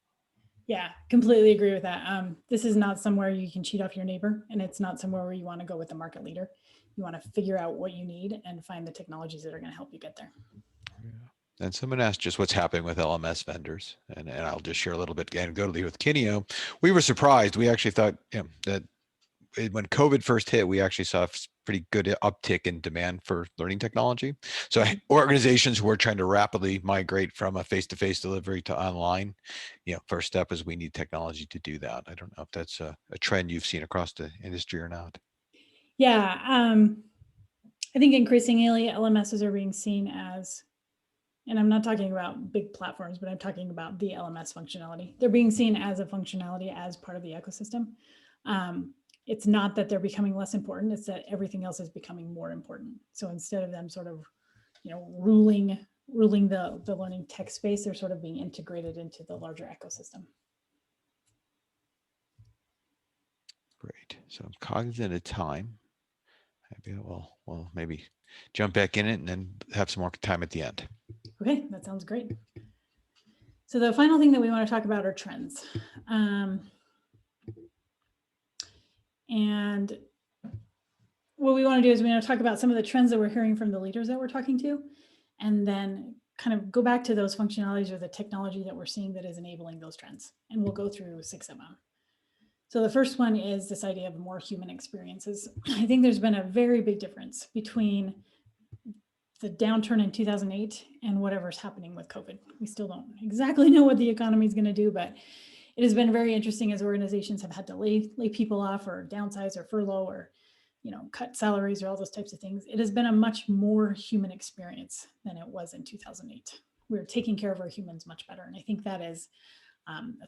Yeah, completely agree with that. This is not somewhere you can cheat off your neighbor, and it's not somewhere where you want to go with the market leader. You want to figure out what you need and find the technologies that are going to help you get there.
Yeah. And someone asked just what's happening with LMS vendors, and I'll just share a little bit anecdotally with Kineo. We were surprised. We actually thought that when COVID first hit, we actually saw a pretty good uptick in demand for learning technology. So organizations who are trying to rapidly migrate from a face-to-face delivery to online, first step is we need technology to do that. I don't know if that's a trend you've seen across the industry or not.
Yeah, I think increasingly LMSs are being seen as, and I'm not talking about big platforms, but I'm talking about the LMS functionality. They're being seen as a functionality as part of the ecosystem. It's not that they're becoming less important, it's that everything else is becoming more important. So instead of them sort of, ruling the learning tech space, they're sort of being integrated into the larger ecosystem.
Great. So I'm cognizant of time. Maybe we'll maybe jump back in it and then have some more time at the end.
Okay, that sounds great. So the final thing that we want to talk about are trends. And what we want to do is we want to talk about some of the trends that we're hearing from the leaders that we're talking to, and then kind of go back to those functionalities or the technology that we're seeing that is enabling those trends. And we'll go through 6 of them. So the first one is this idea of more human experiences. I think there's been a very big difference between the downturn in 2008 and whatever's happening with COVID. We still don't exactly know what the economy is going to do, but it has been very interesting as organizations have had to lay people off or downsize or furlough or cut salaries or all those types of things. It has been a much more human experience than it was in 2008. we're taking care of our humans much better. And I think that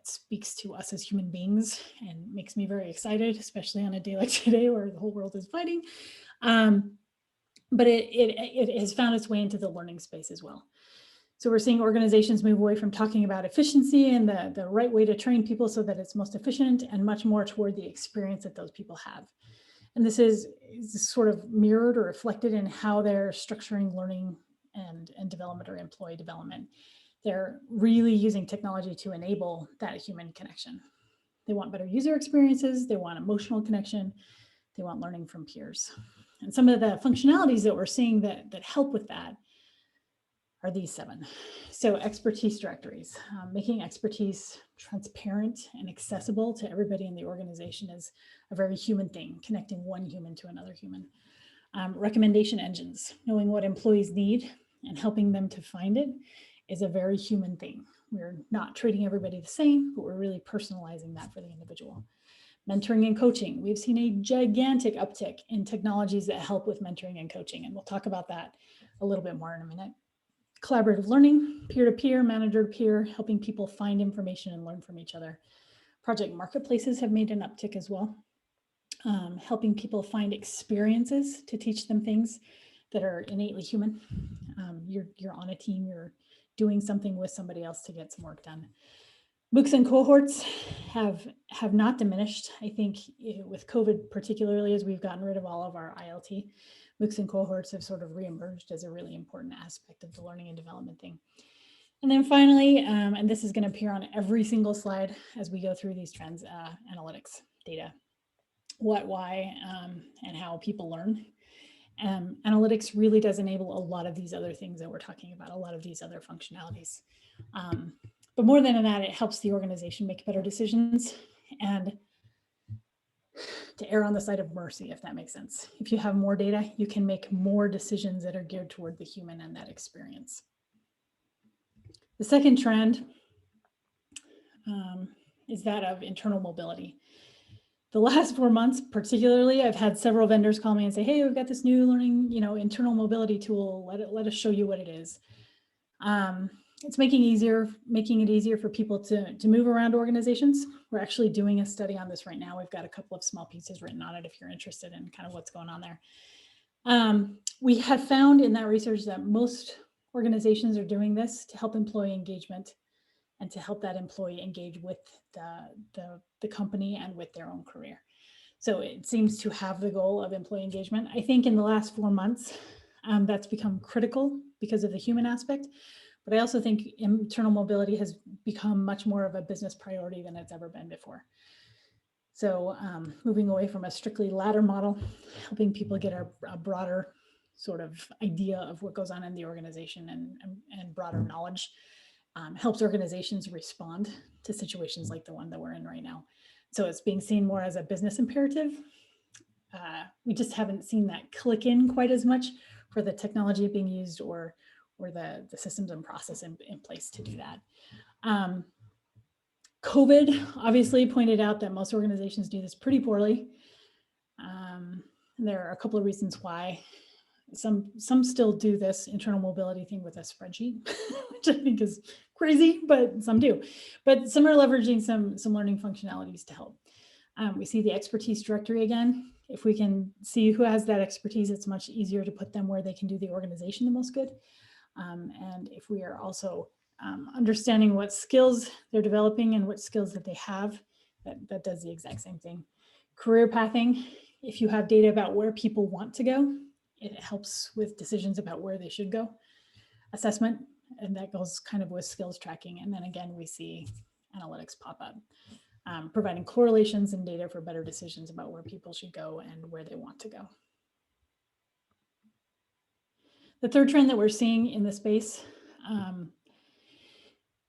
speaks to us as human beings and makes me very excited, especially on a day like today where the whole world is fighting. But it has found its way into the learning space as well. So we're seeing organizations move away from talking about efficiency and the right way to train people so that it's most efficient, and much more toward the experience that those people have. And this is sort of mirrored or reflected in how they're structuring learning and development or employee development. They're really using technology to enable that human connection. They want better user experiences, they want emotional connection, they want learning from peers. And some of the functionalities that we're seeing that help with that are these 7. So expertise directories, making expertise transparent and accessible to everybody in the organization is a very human thing, connecting one human to another human. Recommendation engines, knowing what employees need and helping them to find it is a very human thing. We're not treating everybody the same, but we're really personalizing that for the individual. Mentoring and coaching. We've seen a gigantic uptick in technologies that help with mentoring and coaching, and we'll talk about that a little bit more in a minute. Collaborative learning, peer-to-peer, manager-to-peer, helping people find information and learn from each other. Project marketplaces have made an uptick as well, helping people find experiences to teach them things that are innately human. You're on a team, you're doing something with somebody else to get some work done. MOOCs and cohorts have not diminished. I think with COVID, particularly as we've gotten rid of all of our ILT, MOOCs and cohorts have sort of reemerged as a really important aspect of the learning and development thing. And then finally, and this is going to appear on every single slide as we go through these trends, analytics, data, what, why, and how people learn. Analytics really does enable a lot of these other things that we're talking about, a lot of these other functionalities. But more than that, it helps the organization make better decisions and to err on the side of mercy, if that makes sense. If you have more data, you can make more decisions that are geared toward the human and that experience. The second trend is that of internal mobility. The last 4 months, particularly, I've had several vendors call me and say, hey, we've got this new learning, internal mobility tool. Let us show you what it is. It's making it easier for people to move around organizations. We're actually doing a study on this right now. We've got a couple of small pieces written on it if you're interested in kind of what's going on there. We have found in that research that most organizations are doing this to help employee engagement and to help that employee engage with the company and with their own career. So it seems to have the goal of employee engagement. I think in the last 4 months, that's become critical because of the human aspect. But I also think internal mobility has become much more of a business priority than it's ever been before. So moving away from a strictly ladder model, helping people get a broader sort of idea of what goes on in the organization and broader knowledge helps organizations respond to situations like the one that we're in right now. So it's being seen more as a business imperative. We just haven't seen that click in quite as much for the technology being used or the systems and process in place to do that. COVID obviously pointed out that most organizations do this pretty poorly. There are a couple of reasons why. Some still do this internal mobility thing with a spreadsheet, which I think is crazy, but some do. But some are leveraging some learning functionalities to help. We see the expertise directory again. If we can see who has that expertise, it's much easier to put them where they can do the organization the most good. And if we are also understanding what skills they're developing and what skills that they have, that does the exact same thing. Career pathing, if you have data about where people want to go, it helps with decisions about where they should go. Assessment, and that goes kind of with skills tracking. And then again, we see analytics pop up, providing correlations and data for better decisions about where people should go and where they want to go. The third trend that we're seeing in the space,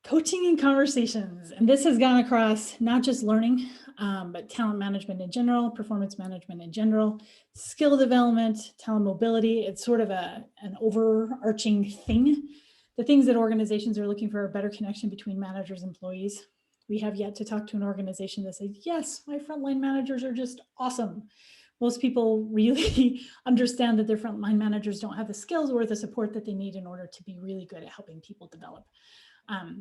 coaching and conversations. And this has gone across not just learning, but talent management in general, performance management in general, skill development, talent mobility. It's sort of an overarching thing. The things that organizations are looking for are better connection between managers and employees. We have yet to talk to an organization that says, yes, my frontline managers are just awesome. Most people really understand that their frontline managers don't have the skills or the support that they need in order to be really good at helping people develop.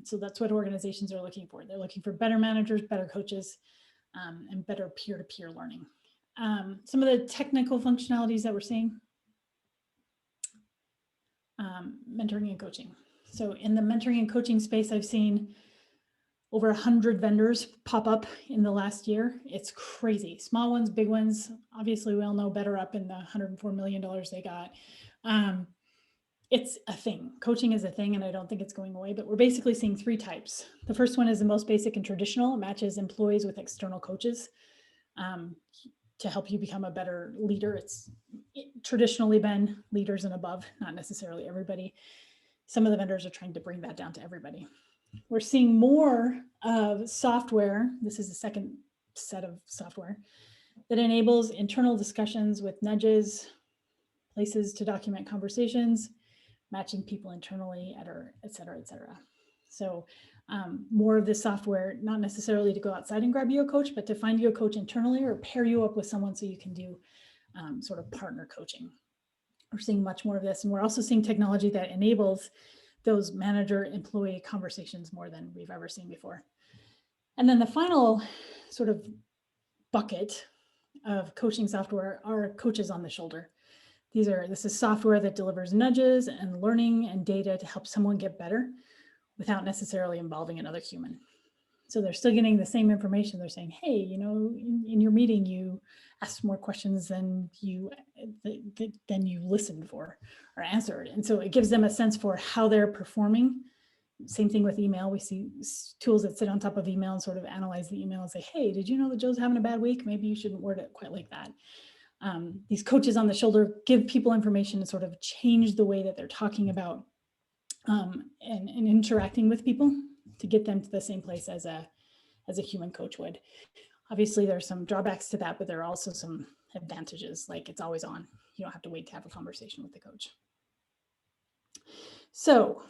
So that's what organizations are looking for. They're looking for better managers, better coaches, and better peer-to-peer learning. Some of the technical functionalities that we're seeing, mentoring and coaching. So in the mentoring and coaching space, I've seen over 100 vendors pop up in the last year. It's crazy. Small ones, big ones. Obviously, we all know BetterUp and the $104 million they got. It's a thing. Coaching is a thing, and I don't think it's going away, but we're basically seeing three types. The first one is the most basic and traditional. It matches employees with external coaches to help you become a better leader. It's traditionally been leaders and above, not necessarily everybody. Some of the vendors are trying to bring that down to everybody. We're seeing more of software. This is the second set of software that enables internal discussions with nudges, places to document conversations, matching people internally, et cetera, et cetera. So more of this software, not necessarily to go outside and grab you a coach, but to find you a coach internally or pair you up with someone so you can do sort of partner coaching. We're seeing much more of this. And we're also seeing technology that enables those manager-employee conversations more than we've ever seen before. And then the final sort of bucket of coaching software are coaches on the shoulder. This is software that delivers nudges and learning and data to help someone get better without necessarily involving another human. So they're still getting the same information. They're saying, hey, you know, in your meeting, you asked more questions than you listened for or answered. And so it gives them a sense for how they're performing. Same thing with email. We see tools that sit on top of email and sort of analyze the email and say, hey, did you know that Joe's having a bad week? Maybe you shouldn't word it quite like that. These coaches on the shoulder give people information to sort of change the way that they're talking about and interacting with people to get them to the same place as a human coach would. Obviously, there's some drawbacks to that, but there are also some advantages, like it's always on. You don't have to wait to have a conversation with the coach. So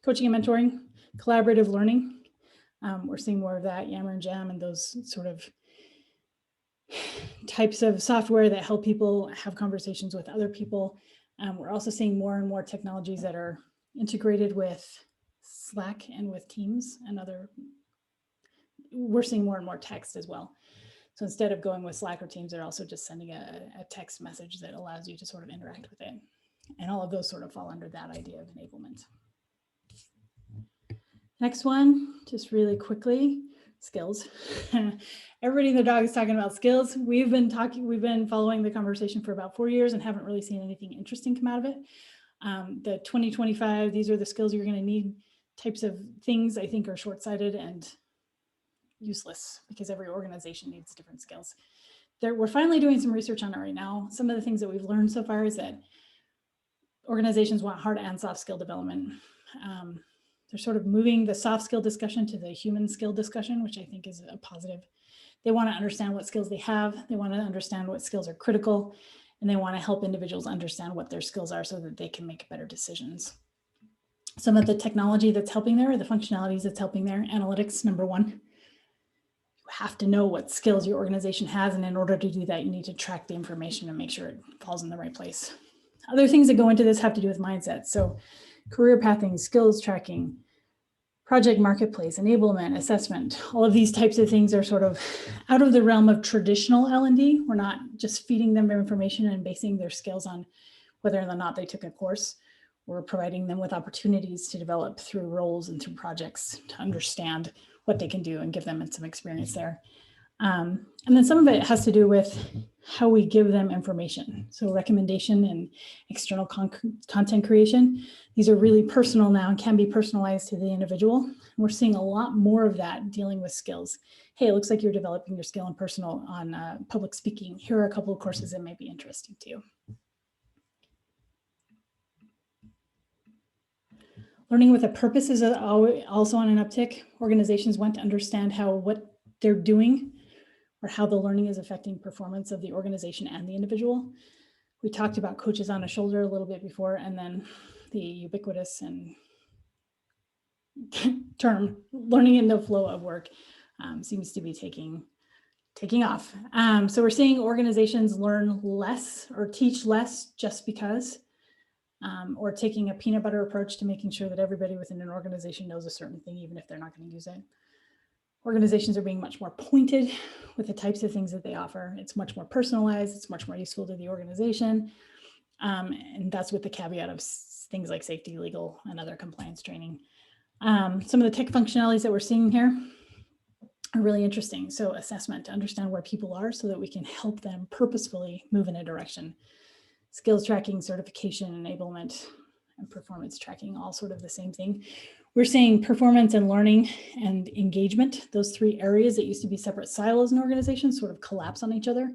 coaching and mentoring, collaborative learning. We're seeing more of that, Yammer and Jam and those sort of types of software that help people have conversations with other people. We're also seeing more and more technologies that are integrated with Slack and with Teams and we're seeing more and more text as well. So instead of going with Slack or Teams, they're also just sending a text message that allows you to sort of interact with it. And all of those sort of fall under that idea of enablement. Next one, just really quickly, skills. Everybody and their dog is talking about skills. We've been following the conversation for about 4 years and haven't really seen anything interesting come out of it. The 2025, these are the skills you're going to need types of things, I think, are short-sighted and useless because every organization needs different skills. We're finally doing some research on it right now. Some of the things that we've learned so far is that organizations want hard and soft skill development. They're sort of moving the soft skill discussion to the human skill discussion, which I think is a positive. They want to understand what skills they have. They want to understand what skills are critical, and they want to help individuals understand what their skills are so that they can make better decisions. Some of the technology that's helping there, the functionalities that's helping there, analytics, number one. You have to know what skills your organization has, and in order to do that, you need to track the information and make sure it falls in the right place. Other things that go into this have to do with mindset. So career pathing, skills tracking, project marketplace, enablement, assessment, all of these types of things are sort of out of the realm of traditional L&D. We're not just feeding them information and basing their skills on whether or not they took a course. We're providing them with opportunities to develop through roles and through projects to understand what they can do and give them some experience there. And then some of it has to do with how we give them information. So recommendation and external content creation. These are really personal now and can be personalized to the individual. We're seeing a lot more of that dealing with skills. Hey, it looks like you're developing your skill in personal on public speaking. Here are a couple of courses that may be interesting to you. Learning with a purpose is also on an uptick. Organizations want to understand what they're doing or how the learning is affecting performance of the organization and the individual. We talked about coaches on a shoulder a little bit before, and then the ubiquitous and term learning in the flow of work seems to be taking taking off. So we're seeing organizations learn less or teach less just because, or taking a peanut butter approach to making sure that everybody within an organization knows a certain thing, even if they're not going to use it. Organizations are being much more pointed with the types of things that they offer. It's much more personalized. It's much more useful to the organization. And that's with the caveat of things like safety, legal, and other compliance training. Some of the tech functionalities that we're seeing here are really interesting. So assessment, to understand where people are so that we can help them purposefully move in a direction. Skills tracking, certification, enablement, and performance tracking, all sort of the same thing. We're seeing performance and learning and engagement, those three areas that used to be separate silos in organizations sort of collapse on each other.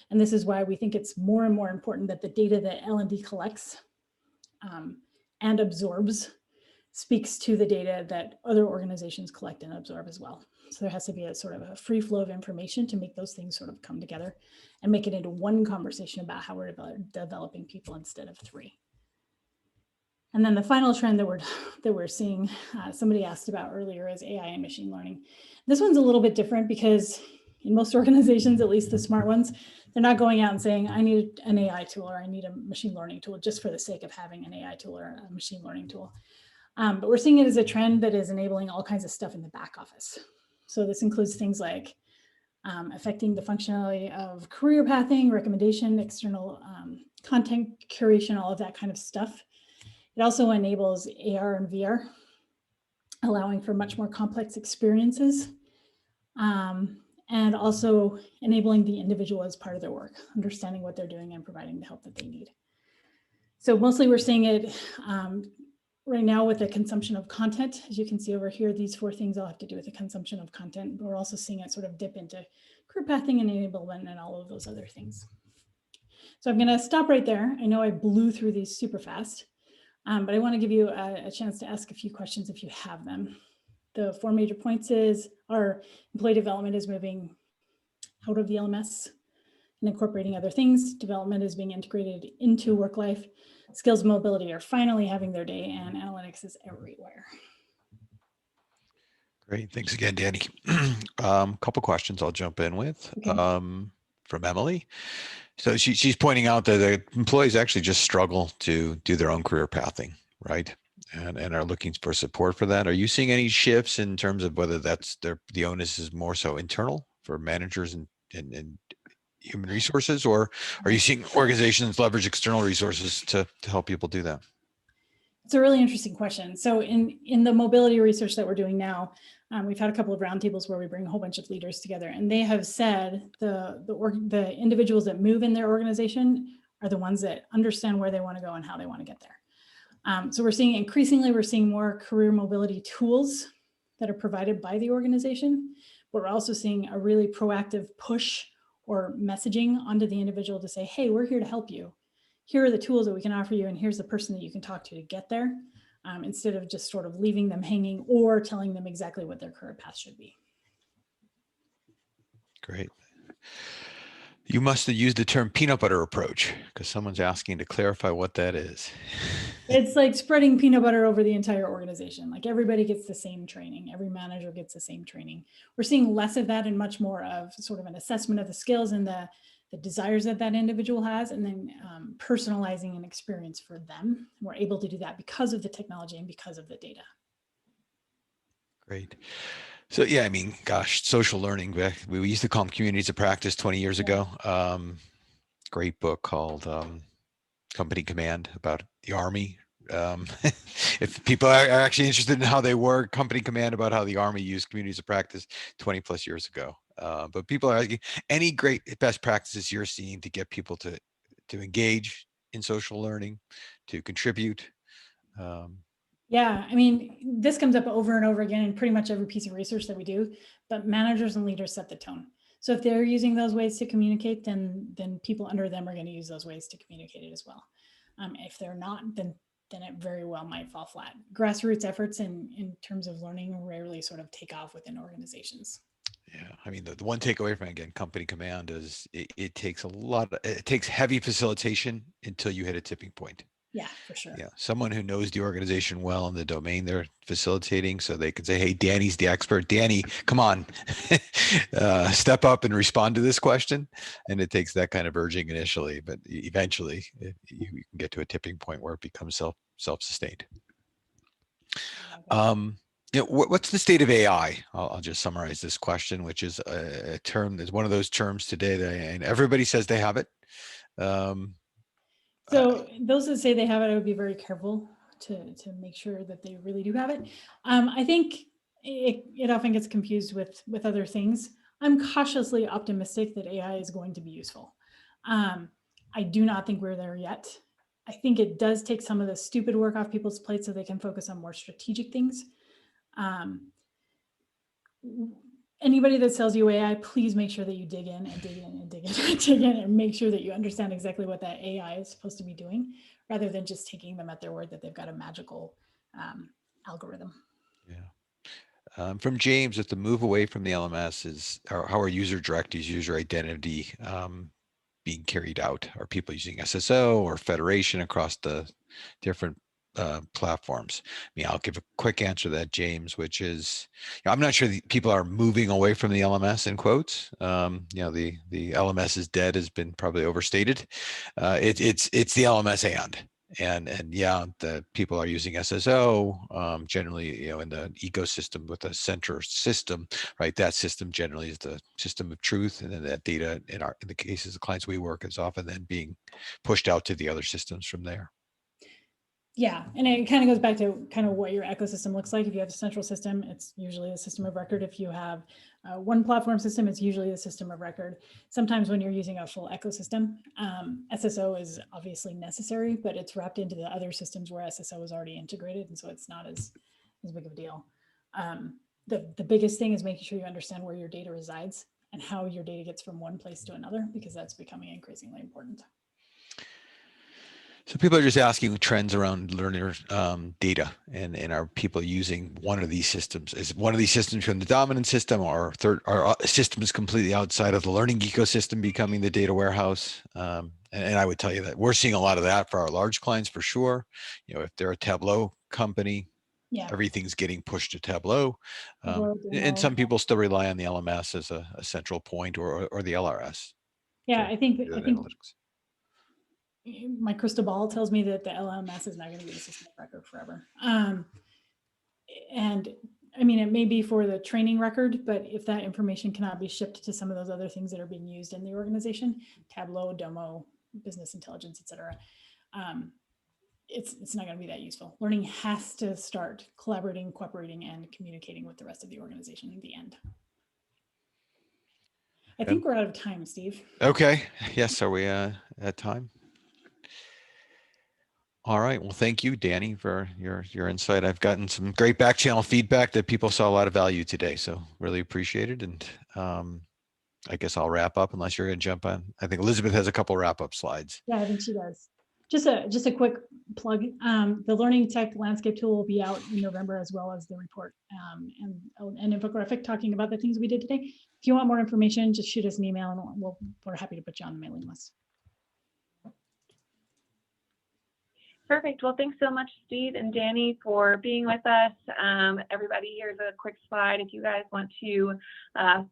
And this is why we think it's more and more important that the data that L&D collects and absorbs speaks to the data that other organizations collect and absorb as well. So there has to be a sort of a free flow of information to make those things sort of come together and make it into one conversation about how we're developing people instead of three. And then the final trend that we're seeing, somebody asked about earlier, is AI and machine learning. This one's a little bit different because in most organizations, at least the smart ones, they're not going out and saying, I need an AI tool or I need a machine learning tool just for the sake of having an AI tool or a machine learning tool. But we're seeing it as a trend that is enabling all kinds of stuff in the back office. So this includes things like affecting the functionality of career pathing, recommendation, external content curation, all of that kind of stuff. It also enables AR and VR, allowing for much more complex experiences, and also enabling the individual as part of their work, understanding what they're doing and providing the help that they need. So mostly we're seeing it right now with the consumption of content. As you can see over here, these four things all have to do with the consumption of content, but we're also seeing it sort of dip into career pathing and enablement and all of those other things. So I'm going to stop right there. I know I blew through these super fast, but I want to give you a chance to ask a few questions if you have them. The four major points is our employee development is moving out of the LMS and incorporating other things. Development is being integrated into work life. Skills and mobility are finally having their day, and analytics is everywhere.
Great. Thanks again, Danny. Couple questions I'll jump in with from Emily. So she's pointing out that the employees actually just struggle to do their own career pathing, right? And are looking for support for that. Are you seeing any shifts in terms of whether that's the onus is more so internal for managers and human resources, or are you seeing organizations leverage external resources to help people do that?
It's a really interesting question. So in the mobility research that we're doing now, we've had a couple of roundtables where we bring a whole bunch of leaders together, and they have said the individuals that move in their organization are the ones that understand where they want to go and how they want to get there. So we're seeing increasingly, we're seeing more career mobility tools that are provided by the organization, but we're also seeing a really proactive push or messaging onto the individual to say, hey, we're here to help you. Here are the tools that we can offer you, and here's the person that you can talk to get there, instead of just sort of leaving them hanging or telling them exactly what their career path should be.
Great. You must have used the term peanut butter approach because someone's asking to clarify what that is.
It's like spreading peanut butter over the entire organization. Like everybody gets the same training. Every manager gets the same training. We're seeing less of that and much more of sort of an assessment of the skills and the desires that individual has, and then personalizing an experience for them. We're able to do that because of the technology and because of the data.
Great. So yeah, I mean, gosh, social learning, we used to call them communities of practice 20 years ago. Great book called Company Command about the Army. If people are actually interested in how they work, Company Command about how the Army used communities of practice 20 plus years ago. But people are asking, any great best practices you're seeing to get people to engage in social learning, to contribute?
Yeah, I mean, this comes up over and over again in pretty much every piece of research that we do, but managers and leaders set the tone. So if they're using those ways to communicate, then people under them are going to use those ways to communicate it as well. If they're not, then it very well might fall flat. Grassroots efforts in terms of learning rarely sort of take off within organizations.
Yeah, I mean, the one takeaway from, again, Company Command is it takes it takes heavy facilitation until you hit a tipping point.
Yeah, for sure.
Yeah, someone who knows the organization well and the domain they're facilitating, so they can say, "Hey, Danny's the expert. Danny, come on, step up and respond to this question." And it takes that kind of urging initially, but eventually you can get to a tipping point where it becomes self-sustained. What's the state of AI? I'll just summarize this question, which is a term, is one of those terms today that and everybody says they have it.
So those that say they have it, I would be very careful to make sure that they really do have it. I think it often gets confused with other things. I'm cautiously optimistic that AI is going to be useful. I do not think we're there yet. I think it does take some of the stupid work off people's plates so they can focus on more strategic things. Anybody that sells you AI, please make sure that you dig in and dig in and dig in and dig in and make sure that you understand exactly what that AI is supposed to be doing, rather than just taking them at their word that they've got a magical algorithm.
Yeah. From James, that the move away from the LMS is, or how are user directives, user identity being carried out? Are people using SSO or federation across the different platforms? I mean, I'll give a quick answer to that, James, which is, I'm not sure people are moving away from the LMS in quotes. The LMS is dead has been probably overstated. It's the LMS and yeah, the people are using SSO generally, in the ecosystem with a center system, right? That system generally is the system of truth, and then that data in the cases of clients we work is often then being pushed out to the other systems from there.
Yeah, and it kind of goes back to kind of what your ecosystem looks like. If you have a central system, it's usually the system of record. If you have one platform system, it's usually the system of record. Sometimes when you're using a full ecosystem, SSO is obviously necessary, but it's wrapped into the other systems where SSO is already integrated, and so it's not as big of a deal. The biggest thing is making sure you understand where your data resides and how your data gets from one place to another, because that's becoming increasingly important.
So people are just asking trends around learner data, and are people using one of these systems? Is one of these systems from the dominant system, or are systems completely outside of the learning ecosystem becoming the data warehouse? And I would tell you that we're seeing a lot of that for our large clients for sure. If they're a Tableau company,
yeah,
everything's getting pushed to Tableau. And some people still rely on the LMS as a central point, or the LRS.
Yeah, I think
analytics.
My crystal ball tells me that the LMS is not going to be the system of record forever. And I mean, it may be for the training record, but if that information cannot be shipped to some of those other things that are being used in the organization, Tableau, Domo, business intelligence, et cetera, it's not going to be that useful. Learning has to start collaborating, cooperating, and communicating with the rest of the organization in the end. I think we're out of time, Steve.
Okay. Yes. Are we at time? All right. Well, thank you, Danny, for your insight. I've gotten some great back channel feedback that people saw a lot of value today, so really appreciate it. And I guess I'll wrap up unless you're going to jump on. I think Elizabeth has a couple wrap-up slides.
Yeah, I think she does. Just a quick plug. The Learning Tech Landscape tool will be out in November, as well as the report and an infographic talking about the things we did today. If you want more information, just shoot us an email and we're happy to put you on the mailing list.
Perfect. Well, thanks so much, Steve and Danny, for being with us. Everybody, here's a quick slide if you guys want to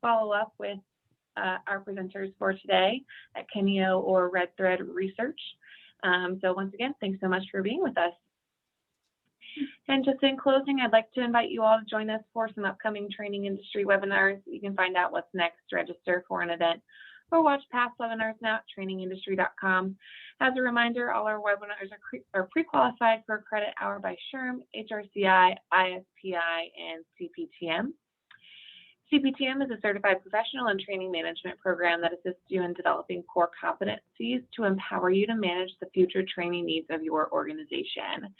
follow up with our presenters for today at Kineo or Red Thread Research. So once again, thanks so much for being with us. And just in closing, I'd like to invite you all to join us for some upcoming training industry webinars. You can find out what's next, register for an event, or watch past webinars now at trainingindustry.com. As a reminder, all our webinars are pre-qualified for credit hour by SHRM, HRCI, ISPI, and CPTM. CPTM is a certified professional and training management program that assists you in developing core competencies to empower you to manage the future training needs of your organization.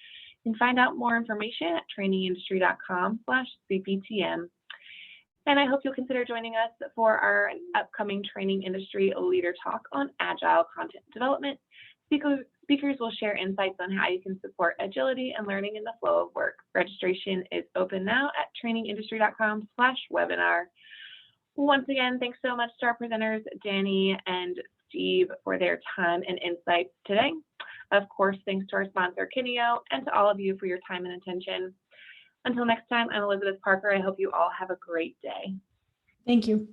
You can find out more information at trainingindustry.com/CPTM. And I hope you'll consider joining us for our upcoming Training Industry Leader Talk on Agile Content Development. Speakers will share insights on how you can support agility and learning in the flow of work. Registration is open now at trainingindustry.com/webinar. Once again, thanks so much to our presenters, Danny and Steve, for their time and insights today. Of course, thanks to our sponsor, Kineo, and to all of you for your time and attention. Until next time, I'm Elizabeth Parker. I hope you all have a great day.
Thank you.